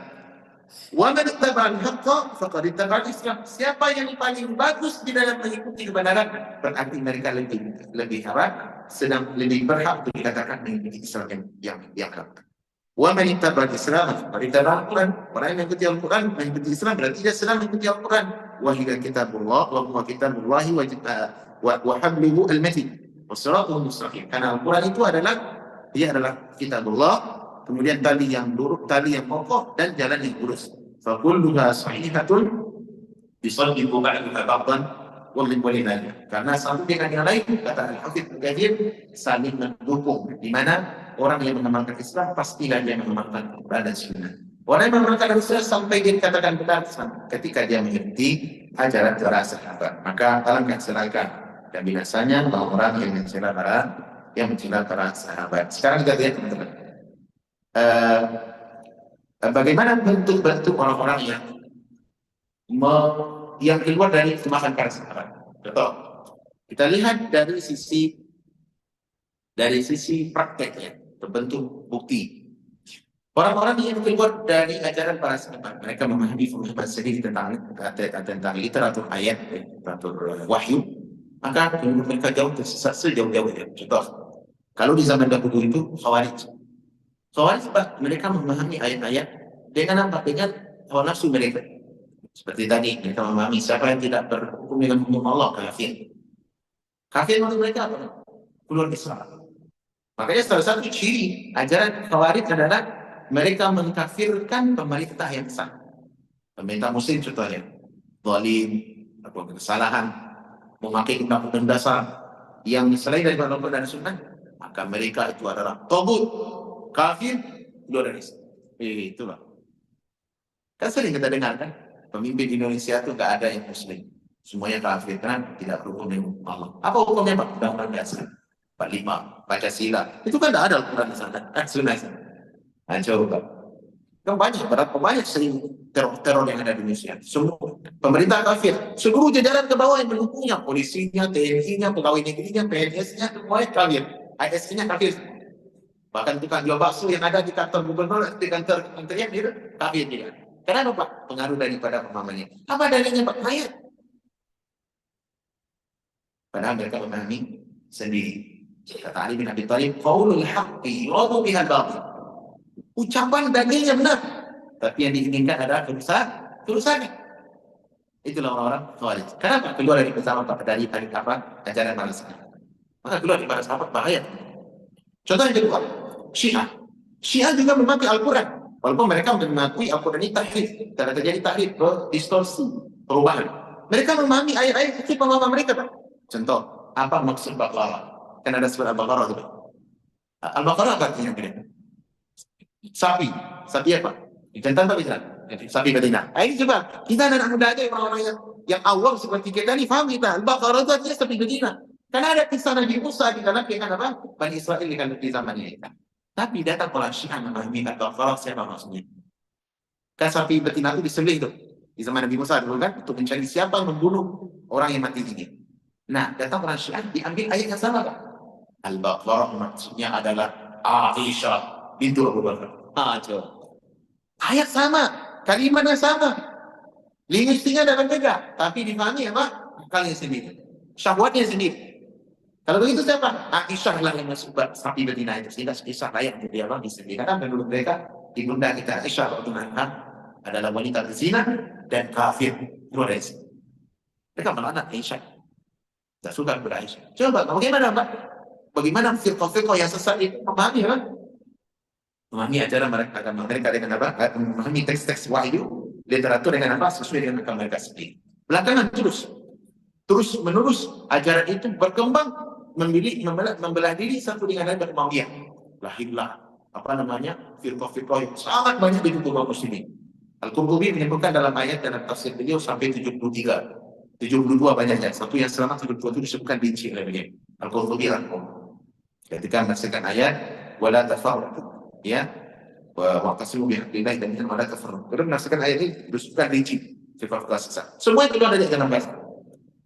Wa man ittaba'a al-haqqa faqad ittaba'a al-islam. Siapa yang paling bagus di dalam mengikuti kebenaran, berarti mereka lebih sedang lebih berhak untuk dikatakan mengikuti Islam yang hak. Wa man ittaba'a al-islam faqad ittaba'a al-Quran. Orang yang mengikuti Al-Quran, mengikuti Islam, berarti dia sedang mengikuti Al-Quran. Wa hiya kitabullah wa huwa kitabullahi wa habluhu al-matin wa siratul mustaqim. Karena Al-Quran itu adalah kitabullah, kemudian tali yang lurus, tali yang kokoh, dan jalan yang lurus. Fa kulluha sahihatun bisaddiqu ba'daha ba'dan wa min walidayya. Karena satu dengan yang lain, kata Al-Hafidz Ibnu Katsir, saling mendukung. Di mana orang yang mengamalkan Islam pastilah dia mengamalkan Al-Quran dan Sunnah. Orang yang mengamalkan Islam sampai dia dikatakan benar ketika dia mengikuti ajaran para sahabat. Maka alangkah celaka dan binasanya orang yang mencela para sahabat. Sekarang kita lihat teman-teman. Bagaimana bentuk-bentuk orang-orang yang keluar dari kemakan para sahabat. Contoh, kita lihat dari sisi prakteknya, bentuk bukti. Orang-orang yang keluar dari ajaran para sahabat, mereka memahami pemahaman sendiri tentang literatur ayat, literatur wahyu, maka mereka jauh tersesat sejauh-jauhnya. Contoh, kalau di zaman dahulu itu Khawarij, mereka memahami ayat-ayat dengan apa? Dengan hawa nafsu mereka. Seperti tadi, mereka memahami siapa yang tidak berhukum dengan hukum Allah, kafir. Kafir menurut mereka apa? Keluar Islam. Makanya salah satu ciri ajaran Khawarij adalah mereka mengkafirkan pemerintah yang sah. Pemerintah muslim contohnya, zalim, melakukan kesalahan, memakai undang-undang dasar yang selain dari Al-Quran dan Sunnah, maka mereka itu adalah tagut, kafir, keluar dari Islam. Itulah. Kan sering kita dengar kan, pemimpin Indonesia itu nggak ada yang muslim, semuanya kafir, kan tidak berhukum dengan Allah. Apa hukumnya Pak? Undang-undang dasar 45, Pancasila. Itu kan tidak ada Al-Quran dan Sunnah. Nah, coba. Kan banyak sering teror yang ada di Indonesia. Semua pemerintah kafir, seluruh jajaran ke bawah yang mendukungnya, polisinya, TNI-nya, pegawai negerinya, PNS-nya, semuanya kafir. ASN-nya kafir. Bahkan tukang jual bakso yang ada di kantor gubernur, di kantor kementerian itu kafir juga. Kenapa Pak? Pengaruh daripada pemahamannya. Apa dalilnya Pak? Ayat. Padahal mereka memahami sendiri. Kata Ali bin Abi Thalib, qaulul haqqi yuradu bihal batil. Ucapan dalilnya benar, tapi yang diinginkan adalah kerusakan. Itulah orang-orang Khawarij. Kenapa keluar dari bersama dari apa? Ajaran para sahabat. Maka keluar dari para sahabat bahaya. Contoh yang kedua, Syiah. Syiah juga memaki Al-Quran. Walaupun mereka mengakui Al-Quran ini tahrif, karena terjadi tahrif, distorsi, perubahan. Mereka memahami ayat-ayat itu pemahaman mereka. Contoh, apa maksud Baqarah? Kan ada surat Al-Baqarah itu. Al-Baqarah apa artinya? Sapi. Sapi apa? Jantan tak bisa. Sapi betina. Ini coba, kita anak muda aja orang-orang yang awam seperti kita ini faham kita. Al-Baqarah itu artinya sapi betina. Karena ada kisah Nabi Musa di dalam apa? Bani Israel di zamannya kita. Tapi datang orang Syiah memahami Al-Baqarah siapa maksudnya. Kan sapi betina itu disembelih itu di zaman Nabi Musa dulu kan untuk mencari siapa yang membunuh orang yang mati ini. Nah, datang orang Syiah diambil ayat yang sama, Pak. Al-Baqarah maksudnya adalah Aisyah bintu Abu Bakar. Ayat sama, kalimatnya sama, linguistiknya dalam beda, tapi dipahami apa? Akalnya sendiri, syahwatnya sendiri. Kalau begitu siapa? Aisyah lah yang masuk sapi betina itu, sehingga Aisyah layak untuk dia disembelih. Karena menurut mereka ibunda kita Aisyah radhiyallahu adalah wanita berzina dan kafir. Mereka melaknat Aisyah. Tak suka kepada Aisyah. Coba, bagaimana Pak? Bagaimana firqah-firqah yang sesat itu memahami apa? Memahami ajaran mereka dengan apa? Memahami teks-teks wahyu, literatur dengan apa? Sesuai dengan akal mereka sendiri. Belakangan terus menerus ajaran itu berkembang, membelah diri satu dengan lain bermawiyah. Lahirlah apa namanya? Firqah-firqah yang sangat banyak di tubuh kaum muslimin. Al-Qurtubi menyebutkan dalam ayat dalam tafsir beliau sampai 73. 72 banyaknya. Satu yang selamat 72 itu disebutkan rinci oleh beliau. Al-Qurtubi ketika menafsirkan ayat wala tafarraqu, ya, wa tasimu bihaqqillah dan wala tafarraqu. Kemudian menafsirkan ayat ini disebutkan rinci firqah sesat. Semua itu ada di dalam bahasa.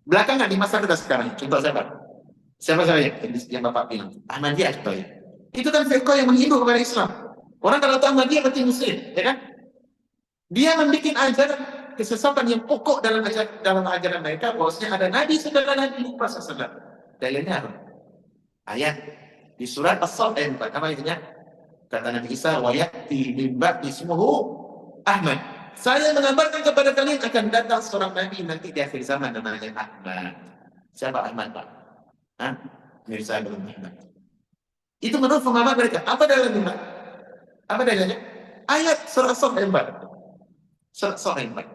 Belakangan di masa kita sekarang, contoh siapa yang Bapak bilang? Ahmadiyah contohnya. Itu kan firqah yang menghimbau kepada Islam. Orang kalau tahu Ahmadiyah berarti Muslim, ya kan? Dia membuat ajaran kesesatan yang pokok dalam ajaran mereka, bahwasanya ada Nabi saudara Nabi Muhammad SAW. Dalilnya apa? Ayat di surat As-Saff ayat 4. Apa ayatnya? Kata Nabi Isa, wa ya'ti min ba'di ismuhu Ahmad. Saya mengabarkan kepada kalian akan datang seorang Nabi nanti di akhir zaman namanya Ahmad. Siapa Ahmad, Pak? Hah? Mirip saya belum Ahmad. Itu menurut pemahaman mereka. Apa dalilnya? Apa dalilnya? Ayat surah As-Saff ayat 4. Surah As-Saff ayat 4.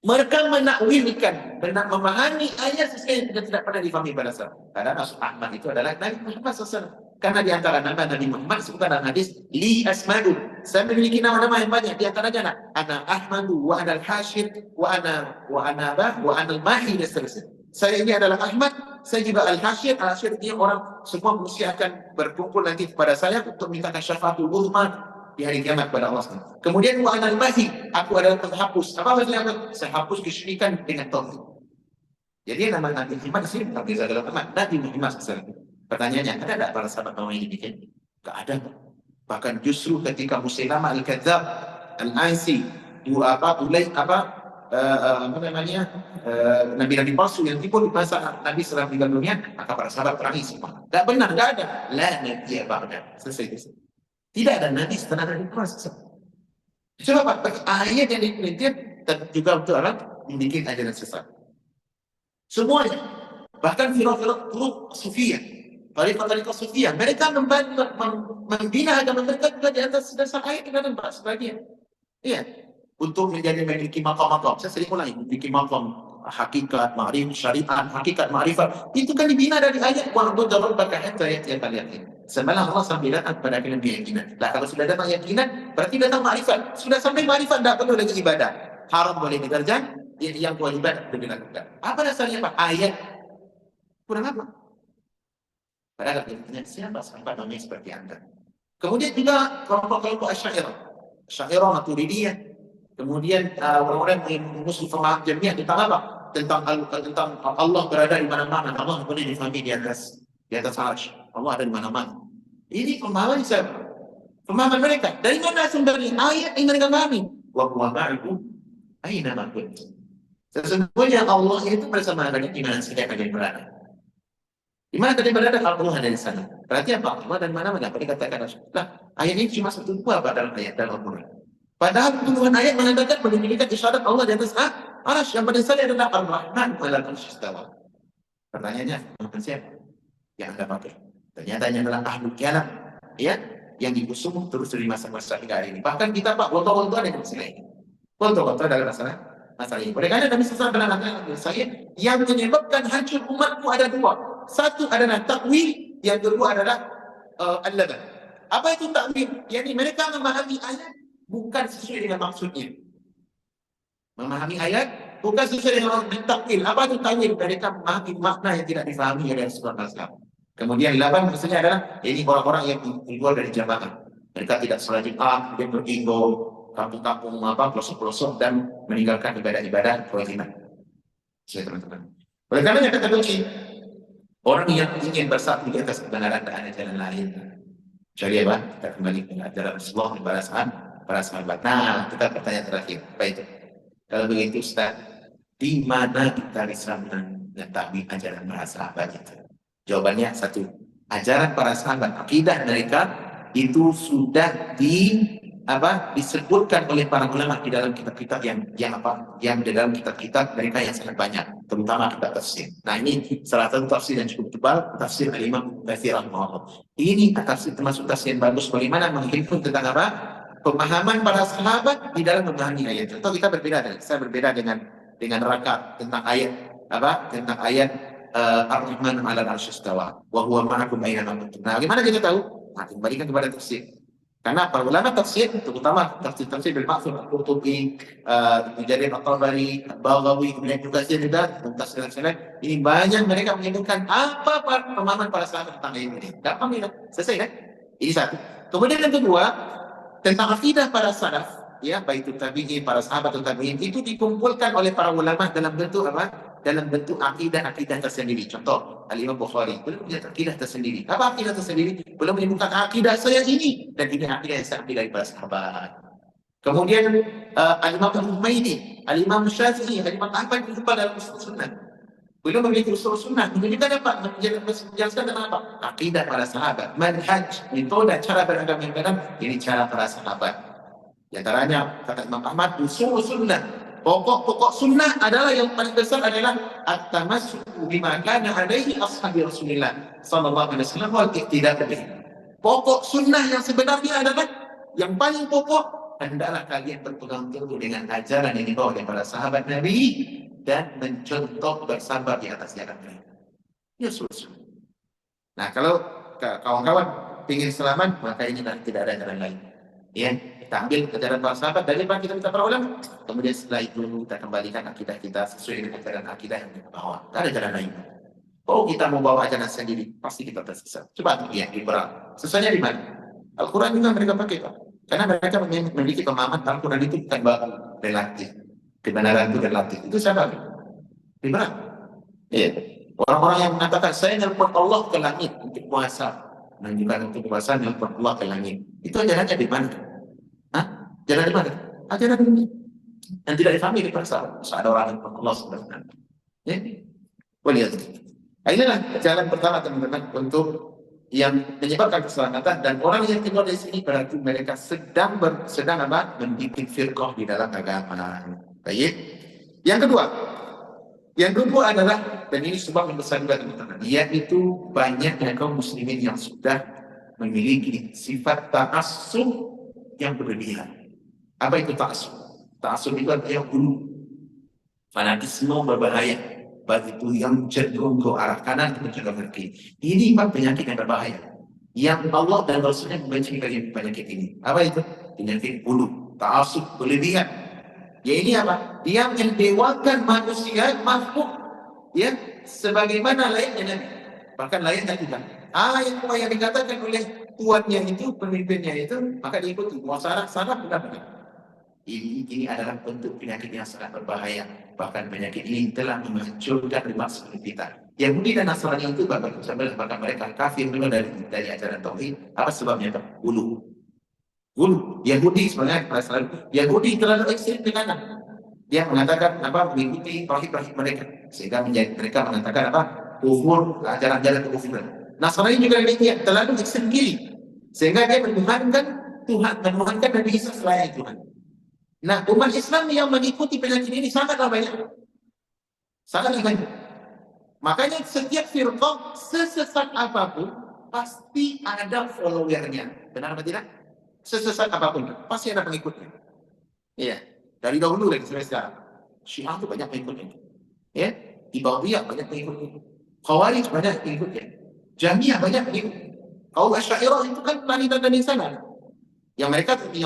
Mereka menakwilkan, memahami ayat sesuai yang tidak pernah difahami pada saat. Karena maksud Ahmad itu adalah Nabi Muhammad SAW. Karena di antara nama Nabi Muhammad disebutkan dalam hadis, Li Asmadu. Saya memiliki nama-nama yang banyak. Di antaranya, Ana Ahmadu, wa ana al-Hashir, wa ana al-Mahi, dan seterusnya. Saya ini adalah Ahmad, saya juga al-Hashir. Al-Hashir ini orang, semua manusia akan berkumpul nanti kepada saya untuk mintakan syafaatul uzma di hari kiamat pada Allah. Kemudian wa anal mahi, aku adalah penghapus. Apa maksudnya? Saya hapus kesyirikan dengan tauhid. Jadi nama Nabi Muhammad di sini tapi adalah Nabi Muhammad SAW. Pertanyaannya, ada tak para sahabat yang demikian? Tak ada. Bahkan justru ketika Musailamah al-Kadzab, al-Ansi, nabi-nabi palsu yang tipu di masa Nabi SAW meninggal dunia, maka para sahabat perangi semua. Tak benar, tak ada. La nabiya ba'da. Selesai. Tidak ada Nabi setelah Nabi Muhammad. Coba Pak, ayat yang dipelitian juga untuk alat membuat ajaran sesat. Semuanya. Bahkan firqah Sufiyah, tariqah Sufiyah, mereka membina agama mereka juga di atas dasar ayat dan Pak sebagian. Iya. Untuk memiliki maqam-maqam. Saya sering mulai memiliki maqam hakikat, ma'rif, syariat, hakikat, ma'rifat. Itu kan dibina dari ayat wa'bud rabbaka hatta ya'tiyakal yaqin. Semalam Allah sampai datang pada kalian keyakinan. Nah, kalau sudah datang keyakinan, berarti datang ma'rifat. Sudah sampai ma'rifat, tidak perlu lagi ibadah. Haram boleh dikerjakan, yang kewajiban boleh dilakukan. Apa dasarnya Pak? Ayat. Kurang apa? Padahal kita siapa sahabat namanya seperti Anda. Kemudian juga kelompok-kelompok Asy'ariyah. Asy'ariyah Maturidiyah. Kemudian orang-orang yang musuh pemahaman jamiah tentang apa? Tentang Allah berada di mana-mana. Allah boleh difahami di atas arsy. Allah ada di mana-mana. Ini pemahaman siapa? Pemahaman mereka. Dari mana sumbernya? Ayat yang mereka pahami. Wa huwa ma'akum aina ma kuntum. Sesungguhnya Allah itu bersama kalian di mana saja kalian berada. Di mana kalian berada? Allah ada di sana. Berarti apa? Allah dan mana-mana. Apa dikatakan? Nah, ayat ini cuma satu dua Pak dalam ayat dalam Al-Quran. Padahal puluhan ayat mengatakan menunjukkan isyarat Allah di atas arsy. Yang pada saya adalah Ar-Rahman 'alal 'arsy istawa. Pertanyaannya, siapa yang Anda pakai? Ternyata ini adalah ahlul kalam, ya. yang diusung terus dari masa-masa hingga hari ini. Bahkan kita Pak, gontok-gontok ada masalah ini. Gontok-gontok adalah masalah ini. Oleh karena Nabi SAW pernah mengatakan saya yang menyebabkan hancur umatku ada dua. Satu adalah takwil, yang kedua adalah al-laban. Apa itu takwil? Yani mereka memahami ayat bukan sesuai dengan maksudnya. Memahami ayat bukan sesuai dengan takwil. Apa itu takwil? Mereka memahami makna yang tidak difahami oleh Rasulullah SAW. Kemudian laban maksudnya adalah ini orang-orang yang keluar dari jamaah. Mereka tidak sholat Jumat, dia pergi ke kampung-kampung pelosok-pelosok dan meninggalkan ibadah-ibadah kewajiban. Saya teman-teman. Oleh karena kata kunci, orang yang ingin bersatu di atas kebenaran tak ada jalan lain. Kecuali apa? Kita kembali ke ajaran Rasulullah dan para sahabat. Nah, kita pertanyaan terakhir. Apa itu? Kalau begitu Ustaz, di mana kita bisa mengetahui ajaran para sahabat itu? Jawabannya satu, ajaran para sahabat, akidah mereka itu sudah disebutkan oleh para ulama di dalam kitab-kitab yang di dalam kitab-kitab mereka yang sangat banyak, terutama kitab tafsir. Nah, ini salah satu tafsir yang cukup tebal, tafsir Al-Imam Ibnu Katsir rahimahullah. Ini tafsir termasuk tafsir yang bagus bagaimana menghimpun tentang pemahaman para sahabat di dalam memahami ayat. Contoh kita saya berbeda dengan Raka tentang ayat tentang ayat Ar-Rahman 'alal 'arsy istawa wa huwa ma'akum aina ma kuntum. Nah, bagaimana kita tahu? Nah, kembalikan kepada tafsir. Karena para ulama tafsir, terutama tafsir bil Ma'thur, Al-Qurtubi, Ibnu Jarir At-Tabari, Al-Baghawi, kemudian juga tafsir ini banyak mereka menyebutkan apa pemahaman para sahabat tentang ayat ini. Gampang ini, selesai kan? Ini satu. Kemudian yang kedua, tentang akidah para salaf, ya, baik itu tabi'in, para sahabat atau tabi'in, itu dikumpulkan oleh para ulama dalam bentuk dalam bentuk akidah tersendiri. Contoh, Al-Imam Bukhari belum punya akidah tersendiri. Apa akidah tersendiri? Belum menyebutkan akidah saya ini, dan ini akidah yang saya ambil dari para sahabat. Kemudian Al-Imam Al-Humaydi, Al-Imam Syafi'i, Al-Imam Ahmad bin Hanbal dalam usul sunnah. Belum memiliki usul sunnah, menunjukkan apa? Menjelaskan tentang apa? Akidah para sahabat, manhaj, metode, cara beragama yang benar, ini cara para sahabat. Di antaranya kata Imam Ahmad, usul sunnah. Pokok-pokok sunnah adalah yang paling besar adalah at-tamassuku bima kana alaihi ashabi Rasulillah sallallahu alaihi wasallam wal iqtida' bih. Pokok sunnah yang sebenarnya adalah yang paling pokok hendaklah kalian berpegang teguh dengan ajaran yang dibawa oleh para sahabat Nabi dan mencontoh bersabar di atas jalan mereka. Ya sudah. Nah, kalau kawan-kawan ingin selamat, maka ini tidak ada jalan lain. Ya, kita ambil ajaran para sahabat dari kita para ulama. Kemudian setelah itu kita kembalikan akidah kita sesuai dengan ajaran akidah yang kita bawa. Tidak ada jalan lain. Oh, kita mau bawa ajaran sendiri, pasti kita tersesat. Coba lihat liberal. Sesuainya di mana? Al-Quran juga mereka pakai, Pak. Karena mereka memiliki pemahaman Al-Quran itu bukan baku, relatif. Kebenaran itu relatif. Itu siapa? Liberal. Iya. Orang-orang yang mengatakan saya nelpon Allah ke langit untuk puasa, menunjukkan untuk puasa nelpon Allah ke langit. Itu ajarannya di mana? Jalan di mana? Ajaran ini yang tidak difahami di pasar. Ada orang yang Allah subhanahu. Ya, lihat. Inilah jalan pertama teman-teman untuk yang menyebabkan keselamatan, dan orang yang keluar dari sini berarti mereka sedang membikin firqah di dalam agama. Baik. Yang kedua adalah, dan ini sebab yang besar juga teman-teman, yaitu banyaknya kaum muslimin yang sudah memiliki sifat ta'assub yang berlebihan. Apa itu ta'assub? Ta'assub itu artinya hulu. Fanatisme berbahaya. Baik itu yang cenderung ke arah kanan atau cenderung ke kiri. Ini penyakit yang berbahaya. Yang Allah dan Rasulnya membenci penyakit ini. Apa itu? Penyakit hulu. Ta'assub berlebihan. Ya, ini apa? Dia mendewakan manusia, makhluk, ya, sebagaimana lainnya Nabi. Bahkan lainnya juga. Yang dikatakan oleh tuannya itu, pemimpinnya itu, maka diikuti. Sarah benar-benar. Ini adalah bentuk penyakit yang sangat berbahaya. Bahkan penyakit ini telah menghancurkan umat sebelum kita. Yahudi dan Nasrani itu bahkan mereka kafir dulu dari ajaran tauhid. Apa sebabnya? Hulu. Yahudi sebenarnya Yahudi terlalu ekstrim ke kanan. Dia mengatakan mengikuti tauhid mereka, sehingga mereka mengatakan kufur, ajaran-ajaran kekufuran. Nasrani juga demikian, terlalu ekstrim kiri, sehingga dia menuhankan Nabi Isa selain Tuhan. Nah, umat Islam yang mengikuti penyakit ini sangatlah banyak. Makanya setiap firqah sesesat apapun, pasti ada followernya. Benar atau tidak? Sesesat apapun, pasti ada pengikutnya. Iya, dari dahulu lagi sampai sekarang. Syiah itu banyak pengikutnya. Ya, Ibadiyah banyak pengikutnya. Khawarij banyak pengikutnya. Jamiah banyak pengikutnya. Kaum Asy'ariyah itu kan lari dari sana. Yang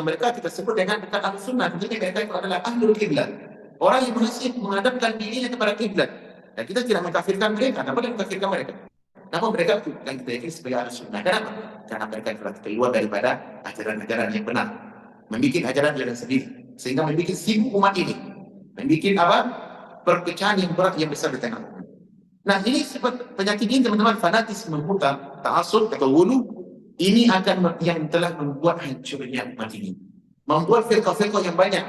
mereka kita sebut dengan dekat Ahlus Sunnah. Jadi mereka itu adalah ahlul kiblat. Orang yang masih menghadapkan dirinya kepada kiblat. Dan kita tidak mengkafirkan mereka. Kenapa kita mengkafirkan mereka? Kenapa mereka yang kita yakini sebagai Ahlus Sunnah? Kenapa? Karena mereka telah keluar daripada ajaran-ajaran yang benar. Membikin ajaran jalan sendiri. Sehingga membikin sibuk umat ini. Membikin apa? Perpecahan yang berat yang besar di tengah umat. Nah, ini sebab penyakit ini teman-teman, fanatisme buta, ta'assub atau wulu. Ini akan yang telah membuat hancurnya umat ini. Membuat firqah-firqah yang banyak.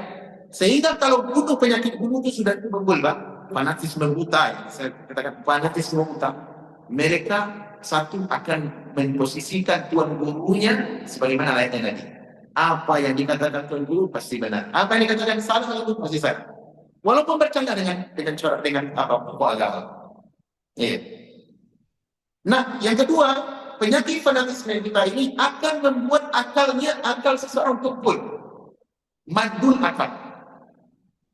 Sehingga kalau bunuh penyakit bunuh itu sudah timbul, Pak. Fanatisme buta, saya katakan fanatisme buta. Mereka satu akan memposisikan tuan gurunya sebagaimana layaknya tadi. Apa yang dikatakan tuan guru pasti benar. Apa yang dikatakan salah itu pasti salah. Walaupun bercanda dengan cara dengan apa pokok agama. Iya. Nah, yang kedua, penyakit fanatisme kita ini akan membuat akal seseorang tumpul. Madul akal.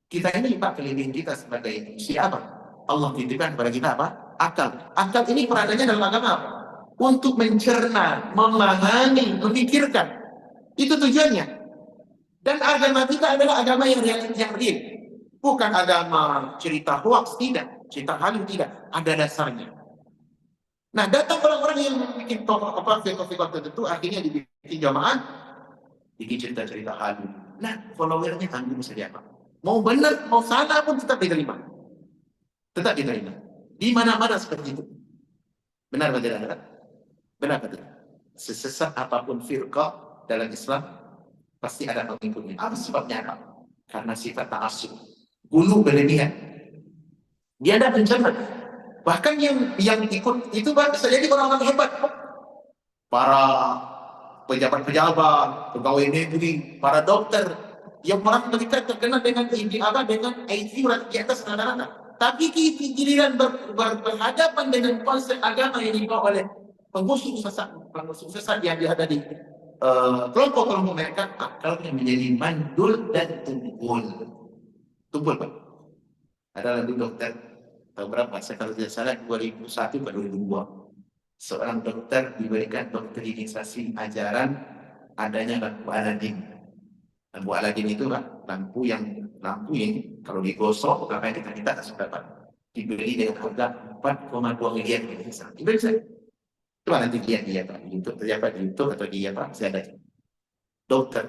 Kita ini Pak, kelebihan kita sebagai siapa? Allah titipkan kepada kita apa? Akal. Akal ini peranannya dalam agama apa? Untuk mencerna, memahami, memikirkan. Itu tujuannya. Dan agama kita adalah agama yang real. Bukan agama cerita hoax, tidak. Cerita halu, tidak. Ada dasarnya. Nah, datang orang-orang yang bikin fikih-fikih tertentu, akhirnya dibikin jamaah, bikin cerita-cerita halu. Nah, followernya tanggung saja apa? Mau benar, mau salah pun tetap diterima. Tetap diterima. Di mana-mana seperti itu. Benar atau tidak? Benar atau tidak? Sesesat apapun firqah dalam Islam, pasti ada pengikutnya. Apa sebabnya apa? Karena sifat ta'assub. Gulu berlebihan. Dia ada pencermat. Bahkan yang ikut itu bisa jadi orang-orang hebat. Para pejabat-pejabat, pegawai negeri, para dokter, yang orang mereka terkenal dengan IQ di atas rata-rata. Tapi giliran berhadapan dengan konsep agama yang dibawa oleh pengusung sesat yang ada di kelompok-kelompok mereka, akalnya menjadi mandul dan tumpul. Tumpul, Pak. Ada lagu dokter, tahu berapa? Saya kalau tidak salah 2001 atau 2002. Seorang dokter diberikan doktrinisasi ajaran adanya lampu Aladin. Lampu Aladin itu Pak, lampu yang kalau digosok apa yang kita minta langsung dapat. Dibeli dengan harga 4,2 miliar misalnya. Dibeli saya. Coba nanti dia Pak di YouTube atau dia Pak, saya ada. Dokter.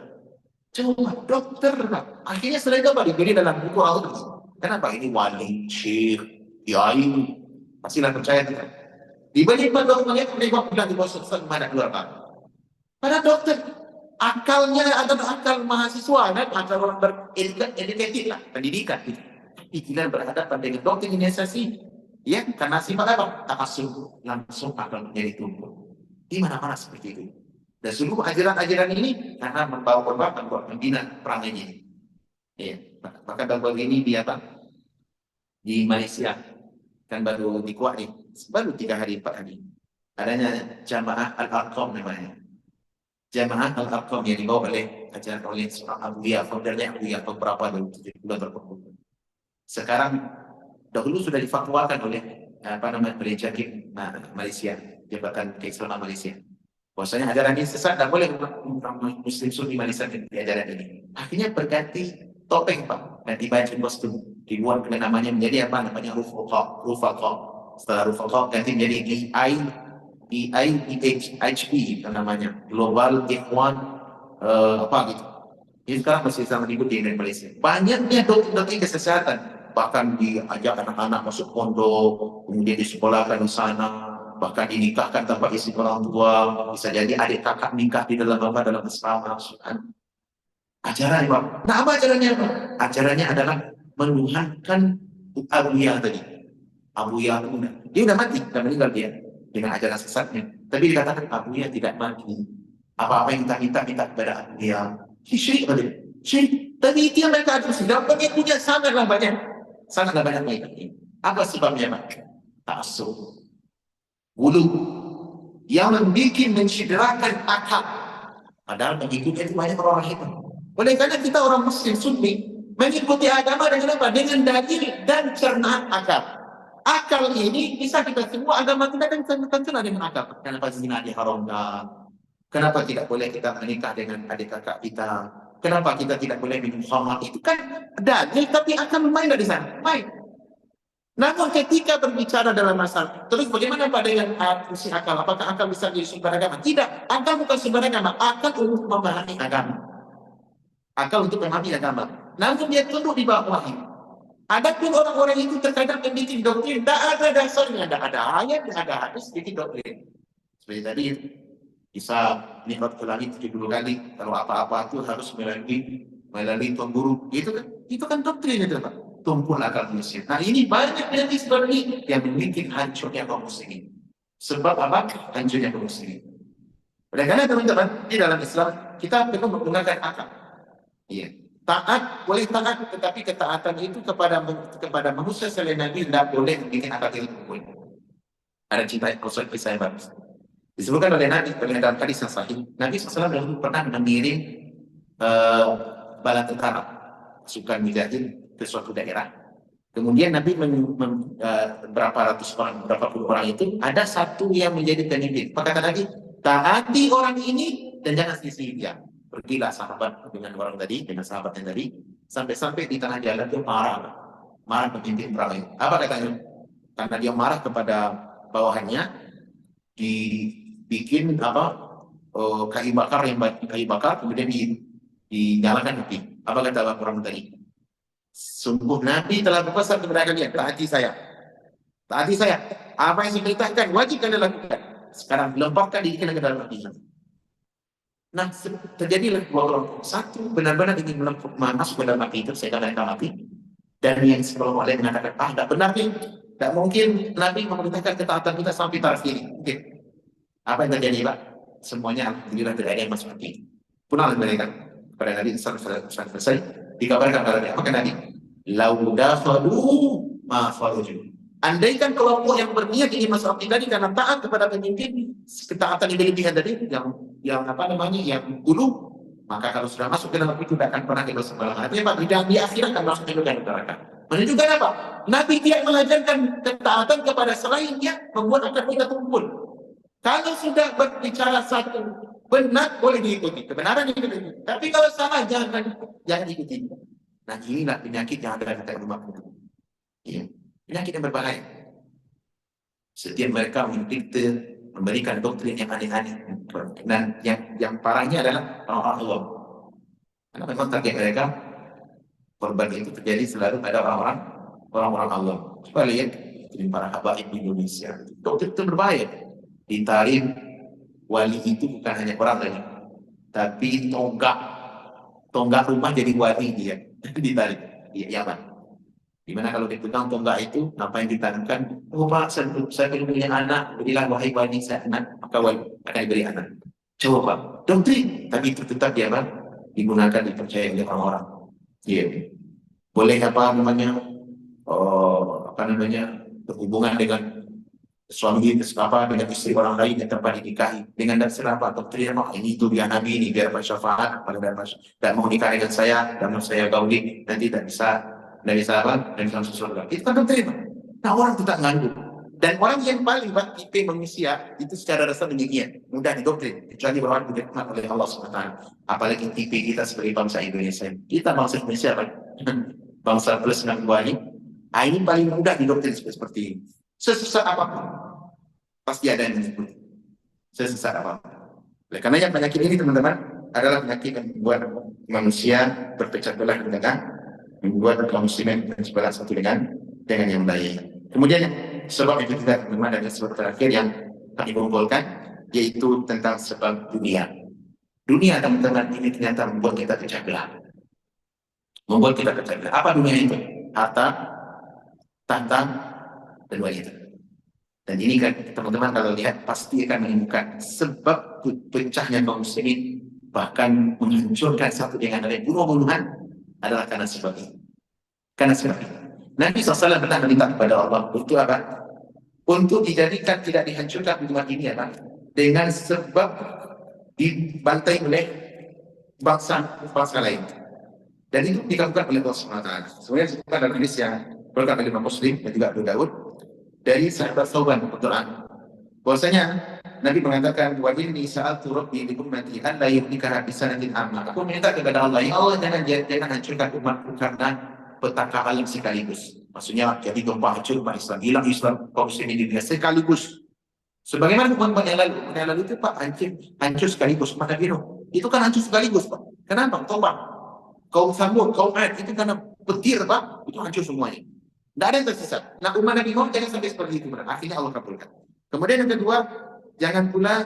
Coba dokter Pak. Akhirnya setelah itu Pak dibeli dalam buku Al-Quran. Kenapa ini wali, syekh, kiai, pastilah percaya tidak. Dibanding pada orangnya mereka bilang di bawah mana keluar Pak. Pada dokter, akalnya adalah akal mahasiswa, kan? Akal orang beredukatif lah, pendidikan. Tapi bila berhadapan dengan doktrinisasi, ya karena sifat apa? Ta'assub, langsung akan menjadi tumpul. Di mana-mana seperti itu. Dan seluruh ajaran-ajaran ini karena membawa korban membina perang ini. Ya, bahkan baru ini di di Malaysia kan baru dikuat nih, baru 3 hari 4 hari. Adanya Jamaah Al-Arqam namanya. Jamaah Al-Arqam yang dibawa oleh ajaran oleh seorang Abuya, foundernya Abuya beberapa dari 7 bulan berkumpul. Sekarang dahulu sudah difatwakan oleh oleh Jakim Malaysia, Jabatan Keislaman Malaysia. Bahwasanya ajaran ini sesat, tak boleh Muslim Sunni Malaysia di ajaran ini. Akhirnya berganti topeng Pak, ganti baju kostum, dibuat namanya menjadi apa namanya Rufaqa. Setelah Rufaqa ganti menjadi EIHP namanya Global Ikhwan apa gitu. Ini sekarang masih sama ribut di Malaysia. Banyaknya doktrin kesehatan, bahkan diajak anak-anak masuk pondok, kemudian disekolahkan di sana, bahkan dinikahkan tanpa izin orang tua, bisa jadi adik kakak nikah di dalam asrama. Ajaran Pak. Nah apa ajarannya Pak? Ajarannya adalah menuhankan Abuya tadi. Abuya dia udah mati, udah meninggal dia dengan ajaran sesatnya. Tapi dikatakan Abuya tidak mati. Apa-apa yang kita minta kepada Abuya. Syirik tadi. Syirik. Tapi itu yang mereka ada sedang punya sangatlah banyak baik. Apa sebabnya Pak? Ta'assub. Gulu. yang membuat mencederakan akal. Padahal mengikutnya itu banyak orang hebat. Oleh karena kita orang Muslim Sunni mengikuti agama dengan apa? Dengan dalil dan cernaan akal. Akal ini bisa kita semua agama kita kan terkena dengan akal. Kenapa zina diharamkan? Kenapa tidak boleh kita menikah dengan adik kakak kita? Kenapa kita tidak boleh minum khamar? Itu kan dalil, tapi akan main dari sana. Main. Namun ketika berbicara dalam masalah, terus bagaimana pada yang fungsi akal? Apakah akal bisa jadi sumber agama? Tidak, akal bukan sumber agama. Akal untuk memahami agama. Akal untuk memahami agama. Namun dia tunduk di bawah wahyu. Adapun orang-orang itu terkadang membuat doktrin, tidak ada dasarnya, tidak ada ayat, tidak ada hadis, bikin doktrin. Seperti tadi, bisa nikmat ke langit 70 kali, kalau apa-apa itu harus melalui tuan guru. Itu kan doktrin itu, Pak. Tumpul akal manusia. Nah, ini banyak dari sebab ini yang membuat hancurnya kaum muslimin. Sebab apa? Hancurnya kaum muslimin. Oleh karena teman-teman, di dalam Islam kita perlu menggunakan akal. Iya. Taat boleh taat, tetapi ketaatan itu kepada manusia selain Nabi tidak boleh bikin akal kita kumpul. Ada cerita kisah yang bagus. Disebutkan oleh Nabi dalam hadis yang sahih. Nabi SAW dahulu pernah mengirim bala tentara pasukan mujahid ke suatu daerah. Kemudian Nabi berapa ratus orang, berapa puluh orang itu ada satu yang menjadi pemimpin. Maka kata Nabi, taati orang ini dan jangan selisih dia. Pergilah sahabat dengan orang tadi, dengan sahabat yang tadi, sampai-sampai di tengah jalan itu marah pemimpin perang itu. Apa katanya? Karena dia marah kepada bawahannya, dibikin kayu bakar, kemudian dinyalakan api. Apa kata orang tadi? Sungguh Nabi telah berpesan kepada kalian, taati saya. Apa yang saya perintahkan wajib kalian lakukan. Sekarang lemparkan diri kalian ke dalam api. Nah, terjadilah dua kelompok. Satu benar-benar ingin masuk ke dalam api itu, saya katakan api. Dan yang sekelompok lain mengatakan, tidak benar ini. Tidak mungkin Nabi memerintahkan ketaatan kita sampai taraf ini. Mungkin. Apa yang terjadi, Pak? Semuanya alhamdulillah tidak ada yang masuk api. Pulang mereka kepada Nabi selesai. Dikabarkan kepada dia, maka Nabi, lau dakhalu ma faruju. Andaikan kelompok yang berniat ingin masuk api tadi karena taat kepada pemimpin, ketaatan yang berlebihan tadi, yang dulu, maka kalau sudah masuk ke dalam itu tidak akan pernah kita sembarangan. Artinya Pak, di akhirat akan masuk ke dalam neraka. Menunjukkan apa? Nabi tidak mengajarkan ketaatan kepada selainnya, membuat akan kita tumpul. Kalau sudah berbicara satu benar boleh diikuti, kebenaran diikuti. Tapi kalau salah jangan ikuti. Nah, inilah penyakit yang ada di umat itu. Ya. Penyakit yang berbahaya. Setiap mereka mendikte, memberikan doktrin yang aneh-aneh. Dan yang parahnya adalah orang-orang Allah. Karena memang target mereka korban itu terjadi selalu pada orang-orang Allah. Coba lihat para habaib di Indonesia. Doktrin itu berbahaya. Di Tarim, wali itu bukan hanya orang lagi, tapi tonggak rumah jadi wali dia di Tarim, di Yaman. Dimana kalau dipegang tonggak itu, apa yang ditanamkan? Oh Pak, saya belum punya anak, berilah wahai wali saya anak, maka wali akan diberi anak. Coba Pak, doktrin, tapi itu tetap dia Pak, digunakan, dipercaya oleh orang-orang. Iya. Boleh berhubungan dengan suami dengan istri orang lain yang tanpa dinikahi dengan dasar apa? Doktrin ini itu dia Nabi ini biar bersyafaat pada dan mau nikah dengan saya dan mau saya gauli nanti tidak bisa masuk surga. Itu kan doktrin. Nah, orang tidak ngandung. Dan orang yang paling tipe manusia itu secara dasar demikian, mudah didoktrin, kecuali orang didekatkan oleh Allah SWT. Apalagi tipe kita sebagai bangsa Indonesia. Kita bangsa Indonesia bangsa plus 62 ini paling mudah didoktrin seperti ini. Sesesat apapun pasti ada yang menyebut sesesat apapun. Oleh karena penyakit ini teman-teman adalah penyakit yang membuat manusia berpecah belah dengan membuat kaum muslimin sebelah satu dengan yang lain. Kemudian sebab itu tidak teman-teman ada sebab terakhir yang kami kumpulkan, yaitu tentang sebab dunia. Dunia teman-teman ini ternyata membuat kita pecah belah. Apa dunia itu? Harta, tahta, dan wanita. Dan ini kan teman-teman kalau lihat pasti akan menemukan sebab pecahnya kaum muslimin, bahkan menghancurkan satu dengan lain, bunuh-bunuhan adalah karena sebab ini. Nabi SAW pernah meminta kepada Allah untuk apa? Untuk dijadikan tidak dihancurkan umat ini apa? dengan sebab dibantai oleh bangsa lain. Dan itu dikatakan oleh Allah SWT. Sebenarnya disebutkan dalam hadis yang berkata oleh Imam Muslim dan juga Abu Daud dari sahabat Thawban Al-Quran. Bahwasanya Nabi mengatakan, wa inni sa'altu rabbi li ummati an la yuhlikaha bi sanatin amma. Aku minta kepada Allah, ya Allah jangan hancurkan umatku karena petaka alam sekaligus. Maksudnya jadi gempa hancur umat Islam, hilang Islam kaum muslimin di dunia sekaligus. Sebagaimana umat yang lalu itu Pak hancur sekaligus umat Nabi Nuh. Itu kan hancur sekaligus Pak. Kenapa? Tobat. Kaum Samud, kaum Ad itu karena petir Pak, itu hancur semuanya. Tidak ada yang tersisa. Nah umat Nabi Nuh jangan sampai seperti itu. Akhirnya Allah kabulkan. Kemudian yang kedua, jangan pula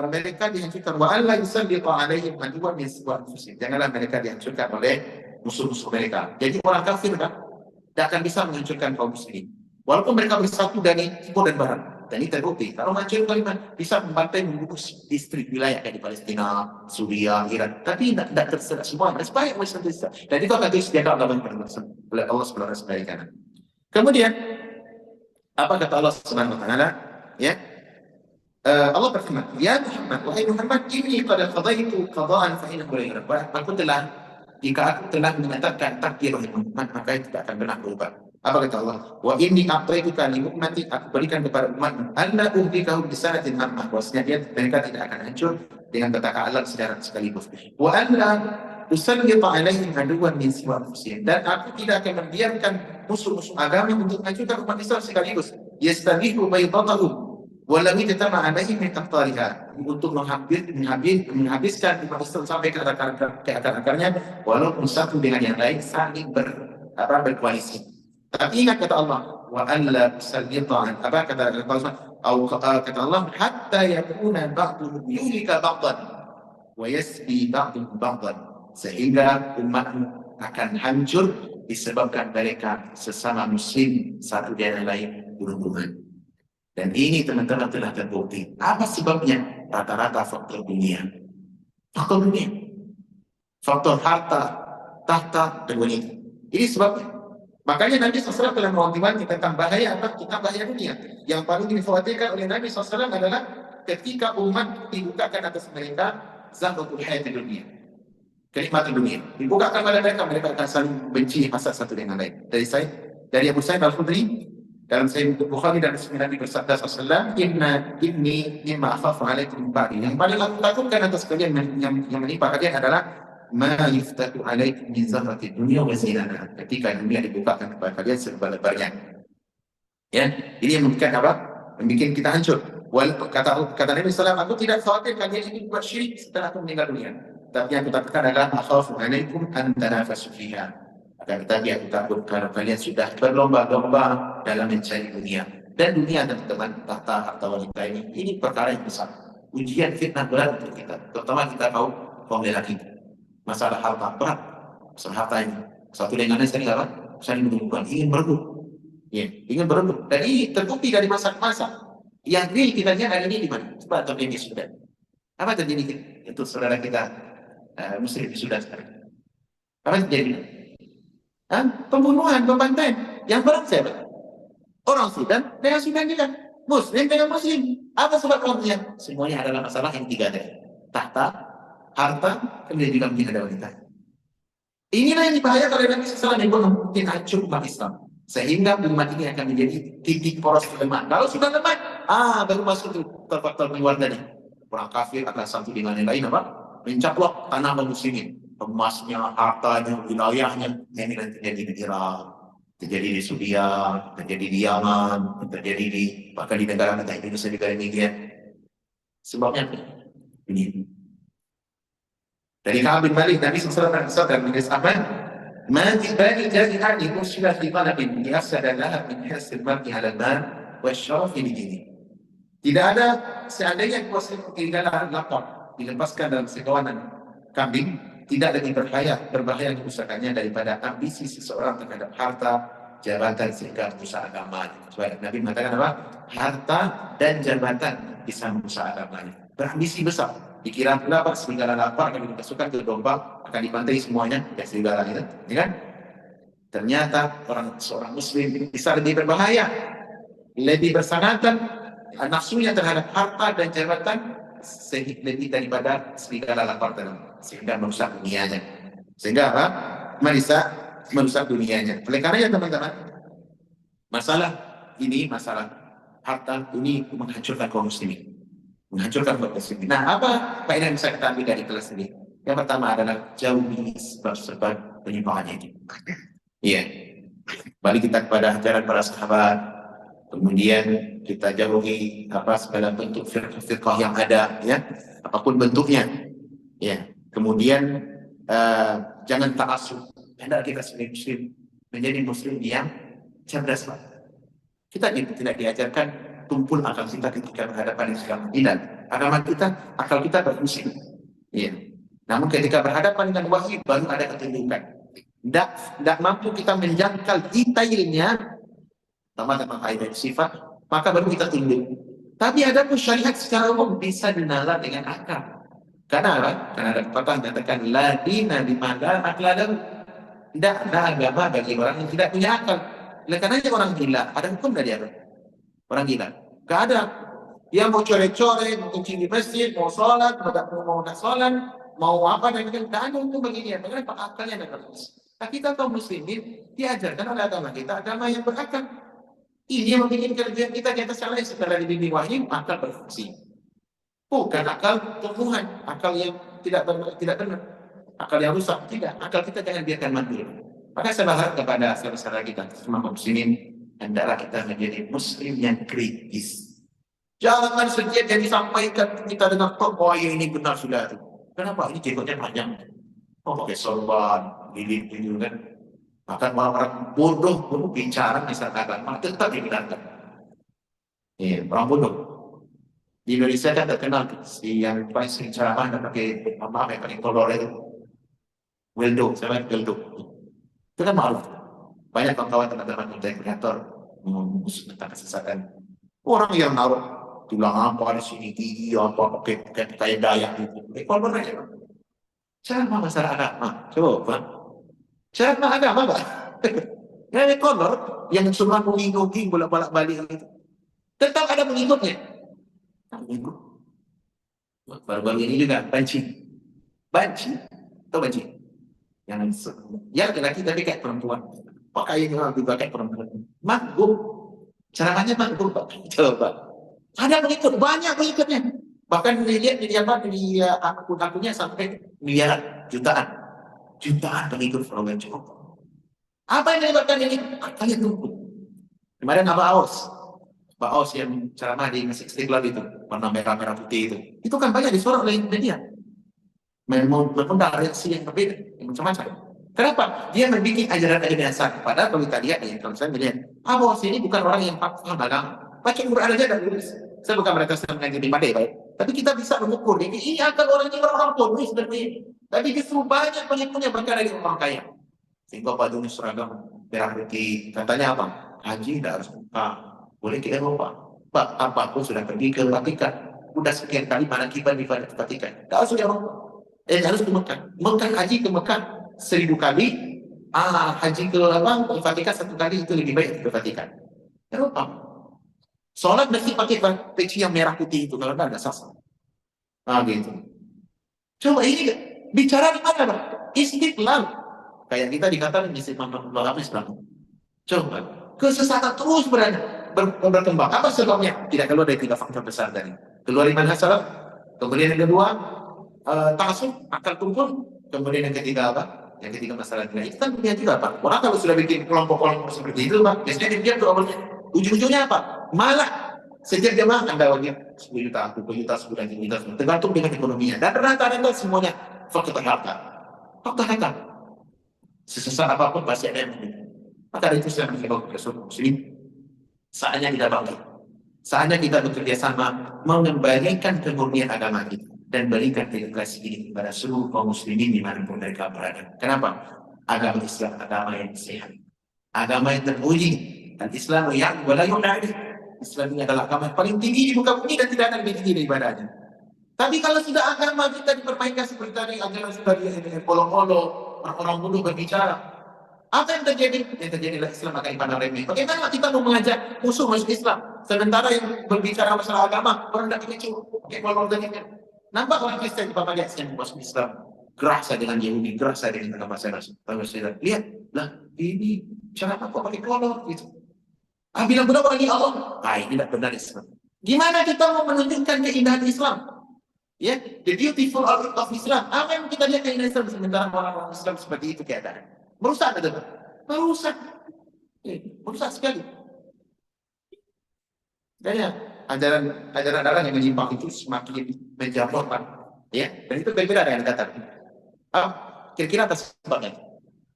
mereka dihancurkan. Wa alla yusallitu alaihim aduwwan min anfusihim. Janganlah mereka dihancurkan oleh musuh-musuh mereka. Jadi orang kafir Pak tidak akan bisa menghancurkan kaum muslimin. Walaupun mereka bersatu dari timur dan barat. Dan ini terbukti. Kalau hancur kalimat bisa membantai membunuh distrik wilayah kayak di Palestina, Suria, Iran. Tapi tidak terserah semua. Supaya Muslim bisa. Dan itu akan disediakan oleh Allah SWT. Kemudian apa kata Allah SWT? Ya, Allah berfirman, ya Muhammad, wahai Muhammad, ini qad qadaitu qada'an fa innahu la yarba. Jika aku telah menyatakan takdir oleh Muhammad, maka itu tidak akan pernah berubah. Apa kata Allah? Wa inni a'taituka li ummati, aku berikan kepada umatmu alla uhlikahu bi sanatin ammah. Bahwasanya mereka tidak akan hancur dengan petaka alam secara sekaligus. Wa alla usallita alaihim aduwwan min siwa anfusihim. Dan aku tidak akan membiarkan musuh-musuh agama untuk menghancurkan umat Islam sekaligus. Yastabihu baydatahu walau tatama alaihim min aqtariha, untuk menghabiskan umat Islam sampai ke akar-akarnya, walaupun satu dengan yang lain saling berkoalisi. Tapi ingat kata Allah, wa alla sallita, apa kata Allah, hatta yakuna ba'duhum yulika ba'dan wa yasbi ba'duhum ba'dan, sehingga umatmu akan hancur disebabkan mereka sesama muslim satu dengan lain bunuh-bunuhan. Dan ini teman-teman telah terbukti. Apa sebabnya? Rata-rata faktor dunia. Faktor dunia. Faktor harta, tahta, dan wanita. Ini sebabnya. Makanya Nabi SAW telah mewanti-wanti tentang bahaya apa? Kita bahaya dunia. Yang paling dikhawatirkan oleh Nabi SAW adalah ketika umat dibukakan atas mereka zahratul hayat dunia, kenikmatan dunia dibukakan pada mereka akan saling benci hasad satu dengan lain. Dari Abu Sa'id Al-Khudri dalam Sahih Bukhari dan Nabi bersabda sallallahu inni mimma akhafu alaikum ba'di. Yang paling aku takutkan atas kalian yang menimpa kalian adalah ma yuftatu alaikum min zahrati dunia wa zinataha, ketika dunia dibukakan kepada kalian selebar-lebarnya. Ya, ini yang membuat apa? Membuat kita hancur. Kata Nabi SAW, aku tidak khawatir kalian ini buat syirik setelah aku meninggal dunia. Tapi yang aku takutkan adalah akhafu alaikum an tanafasu fiha. Akan tetapi aku takut kalau kalian sudah berlomba-lomba dalam mencari dunia. Dan dunia teman-teman, harta wanita ini perkara yang besar. Ujian fitnah berat untuk kita. Terutama kita kaum lelaki. Masalah harta berat, masalah harta ini. Satu dengan lain saling menemukan, ingin berebut. Ya, ingin berebut. Dan ini terbukti dari masa-masa. Yang real kita lihat hari ini di mana? Coba terjadi sudah. Apa terjadi untuk saudara kita muslim di Sudan sekarang? Apa terjadi? Pembunuhan, pembantaian. Yang berat siapa? Orang Sudan dengan Sudan juga. Muslim dengan Muslim. Apa sebab problemnya? Semuanya adalah masalah yang tiga tadi. Tahta, harta, kemudian juga mungkin ada wanita. Inilah yang dibahayakan oleh Nabi SAW yang mungkin hancur umat Islam. Sehingga umat ini akan menjadi titik poros kelemahan. Kalau sudah lemah, baru masuk ke faktor keluar tadi. Orang kafir akan satu dengan yang lain apa? Mencaplok tanah muslimin. Emasnya, hartanya, wilayahnya. Ini nanti terjadi di Irak, terjadi di Suria, terjadi di Yaman, terjadi bahkan di negara Indonesia juga demikian. Sebabnya ini. Dari Ka'ab bin Malik, Nabi SAW bersabda dalam hadis Ahmad, "Ma tibani jarihan yusilah fi qalbin yafsada laha min hasil mar'i 'ala al-mal wa syarafi bidini." Tidak ada seandainya kuasa ketinggalan lapar dilepaskan dalam sekawanan kambing, tidak lebih berbahaya kerusakannya daripada ambisi seseorang terhadap harta, jabatan sehingga merusak agama. Sebab Nabi mengatakan apa? Harta dan jabatan bisa merusak agamanya. Berambisi besar. Dikira pula apa? Serigala lapar akan dimasukkan ke domba, akan dibantai semuanya, ya serigala itu, ya kan? Ternyata seorang muslim bisa lebih berbahaya, lebih bersangatan nafsunya terhadap harta dan jabatan lebih daripada serigala lapar dalam, sehingga merusak dunianya. Sehingga apa? Merusak dunianya. Oleh karena teman-teman, masalah harta ini menghancurkan kaum muslimin. Menghancurkan kaum muslimin. Nah, apa faedah yang bisa kita ambil dari kelas ini? Yang pertama adalah jauhi sebab-sebab penyimpangan ini. Iya. Balik kita kepada ajaran para sahabat. Kemudian kita jauhi segala bentuk firqah yang ada, ya, apapun bentuknya. Ya. Kemudian jangan ta'assub. Hendak kita sebagai muslim menjadi muslim yang cerdas, Pak. Kita tidak diajarkan tumpul akal kita ketika berhadapan dengan segala tidak. Agama kita, akal kita berfungsi. Iya. Namun ketika berhadapan dengan wahyu baru ada ketundukan. Tidak mampu kita menjangkau detailnya, tentang kaidah sifat, maka baru kita tunduk. Tapi ada pun syariat secara umum bisa dinalar dengan akal. Karena apa? Karena ada pepatah mengatakan la dina liman la aqla lahu. Tidak ada agama bagi orang yang tidak punya akal. Oleh karenanya orang gila, ada hukum dari apa? Orang gila. Gak ada. Dia mau core-core, mau kencing di masjid, mau sholat, mau nak sholat, mau apa dan tidak ada hukum bagi dia. Karena akalnya ada bagus. Nah, kita kaum muslimin diajarkan oleh agama kita, agama yang berakal. Ini yang membuat kerjaan kita di atas yang lain. Setelah dibimbing wahyu, akal berfungsi. Bukan akal tumbuhan, akal yang tidak benar, akal yang rusak. Tidak, akal kita jangan biarkan mandul. Maka saya berharap kepada saudara-saudara kita, semua muslimin, hendaklah kita menjadi muslim yang kritis. Jangan setiap yang disampaikan kita dengar, oh ini benar sudah itu. Kenapa? Ini jenggotnya panjang. Oh pakai sorban, lilin kan. Bahkan orang bodoh pun bicara misalnya agama tetap dibenarkan. Iya, orang bodoh. Di Indonesia kan terkenal si yang paling sering ceramah dan pakai yang paling kolor itu. Wildo, saya Wildo. Itu kan malu. Banyak kawan-kawan teman-teman konten kreator mengusung tentang kesesatan. Orang yang naruh tulang apa di sini gigi apa pakai kayak Dayak gitu. Kolor aja, Pak. Ceramah masalah agama. Coba, Pak. Ceramah agama, Pak. Ini kolor yang semua mengikuti bolak-balik itu. Tetap ada pengikutnya. Pengikut. Baru-baru ini juga banci. Tahu banci? Yang laki-laki tapi kayak perempuan. Pakaiannya juga kayak perempuan. Makgum. Ceramahnya makgum, Pak. Coba. Ada pengikut, banyak pengikutnya. Bahkan dilihat di akun-akunnya sampai miliaran, jutaan pengikut follower cukup. Apa yang menyebabkan ini? Kalian tunggu. Kemarin Pak Aus yang ceramah di Masjid Istiqlal itu, warna merah putih itu kan banyak disorot oleh media. Mengundang reaksi yang berbeda, yang macam-macam. Kenapa? Dia membuat ajaran-ajaran dasar. Padahal kalau kita lihat, kalau saya melihat, Aus ini bukan orang yang paham agama. Baca Quran aja dan tulis. Saya bukan mereka sedang mengaji pribadi, baik. Tapi kita bisa mengukur ini akan orang ini orang bodoh sebenarnya. Tapi justru banyak pengikutnya bahkan dari orang kaya. Sehingga Pak Doni seragam merah putih. Katanya apa? Haji tidak harus buka. Boleh ke Eropa. Pak, apapun sudah pergi ke Vatikan. Udah sekian kali mana kibar di Vatikan. Tidak harus ke Eropa. Harus ke Mekah. Mekah haji ke Mekah 1000 kali. Haji ke Vatikan 1 kali itu lebih baik ke Vatikan. Eropa. Sholat mesti pakai peci yang merah putih itu, kalau ada sasar. Gitu. Coba ini bicara di mana, Pak? Istiqlal. Kayak kita dikatakan Istiqlal Islam. Coba kesesatan terus berkembang. Apa sebabnya? Tidak keluar dari 3 faktor besar tadi. Keluar dari manhaj salaf. Kemudian yang kedua, ta'assub, akal tumpul. Kemudian yang ketiga apa? Yang ketiga masalah nilai. Itu kan punya juga, Pak. Orang kalau sudah bikin kelompok-kelompok seperti itu, Pak, biasanya dia tuh awalnya. Ujung-ujungnya apa? Malah setiap jemaah Anda wajib 10 juta, 20 juta, 10 juta, tergantung dengan ekonominya. Dan rata-rata semuanya faktor harta. Faktor harta. Sesesat apapun pasti ada yang berbeda. Maka itu yang menyebabkan Rasulullah Muslim. Saatnya kita bangkit. Saatnya kita bekerja sama mengembalikan kemurnian agama kita dan berikan dedikasi ini kepada seluruh kaum muslimin dimanapun mereka berada. Kenapa? Agama Islam agama yang sehat, agama yang teruji. Dan Islam yang Islam ini adalah agama yang paling tinggi di muka bumi dan tidak akan lebih tinggi daripadanya. Tapi kalau sudah agama kita dipermainkan seperti tadi, agama sudah di polong-polong, orang-orang bodoh berbicara, Apa yang terjadi? Yang terjadilah Islam akan dipandang remeh. Bagaimana kita mau mengajak musuh masuk Islam? Sementara yang berbicara masalah agama, orang tidak begitu. Kalau nampak orang Kristen di Bapak lihat yang masuk Islam. Gerasa dengan Yahudi, gerasa dengan agama saya. Lihat, lah ini cara apa pakai kolor gitu. Bilang benar bagi Allah. Ini tidak benar Islam. Gimana kita mau menunjukkan keindahan Islam? Ya, the beautiful of Islam. Apa yang kita lihat keindahan Islam sementara orang-orang Islam seperti itu keadaan? Merusak betul. Merusak. Merusak sekali. Dan ya, ajaran yang menyimpang itu semakin menjamur, Pak. Ya, dan itu berbeda dengan kata. Kira-kira apa sebabnya?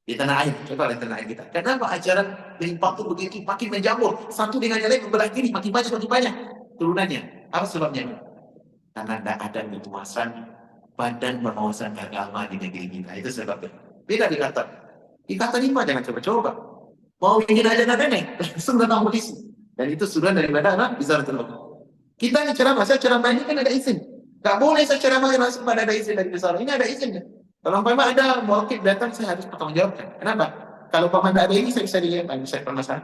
Di tanah air, coba lihat tanah air kita. Kenapa ajaran menyimpang itu begitu makin menjamur? Satu dengan yang lain membelah diri, makin banyak turunannya. Apa sebabnya? Karena tidak ada kepuasan badan pengawasan agama di negeri kita. Itu sebabnya. Beda di Qatar. Di Qatar ini jangan coba-coba. Mau ingin aja nenek, langsung datang polisi. Dan itu sudah daripada anak bisa terlalu. Kita ini ceramah, saya ceramah ini kan ada izin. Gak boleh saya ceramah langsung pada ada izin dari besar. Ini ada izin. Kalau umpama ada mewakil datang, saya harus bertanggung jawabkan. Kenapa? Kalau umpama tidak ada ini, saya bisa dilihat, saya permasalahan.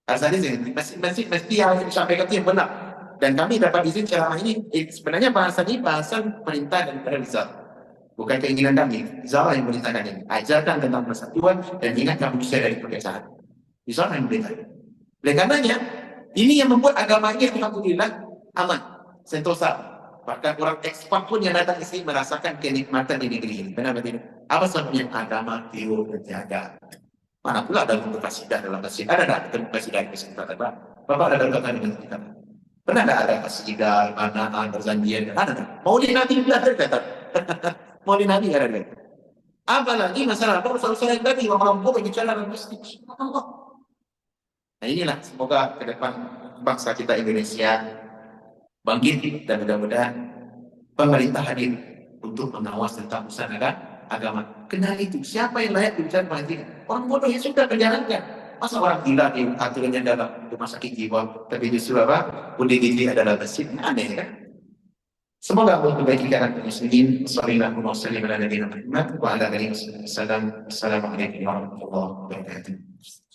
Harus ada izin. Mesti yang disampaikan itu yang benar. Dan kami dapat izin ceramah ini. Sebenarnya bahasa ini bahasa perintah dan Rizal. Bukan keinginan kami. Rizal yang merintahkan ini. Ajarkan tentang persatuan dan ingatkan manusia dari perbedaan. Rizal yang merintahkan. Oleh karenanya, ini yang membuat agama ini alhamdulillah aman, sentosa. Bahkan orang ekspor pun yang datang ke sini merasakan kenikmatan di negeri ini. Kenapa tidak? Apa sebabnya? Agama tiur terjaga. Mana pula ada demokrasi dalam masjid? Ada demokrasi dari kesempatan Bapak ada kata dengan kita. Pernah ada kasidah, manaan, perjanjian? Ada. Mau di nanti belajar kata. Mau di nanti ada. Apalagi masalah urusan yang tadi orang berbicara dalam masjid. Nah inilah semoga ke depan bangsa kita Indonesia bangkit dan mudah-mudahan pemerintah hadir untuk mengawas tentang urusan agama. Kenal itu siapa yang layak berbicara pendidikan? Orang bodoh yang sudah menjalankan. Masa orang gila yang aturannya dalam rumah sakit jiwa, tapi justru apa? UDGJ adalah masjid, aneh kan? Semoga Allah memperbaiki keadaan muslimin. Wassalamualaikum warahmatullahi wabarakatuh.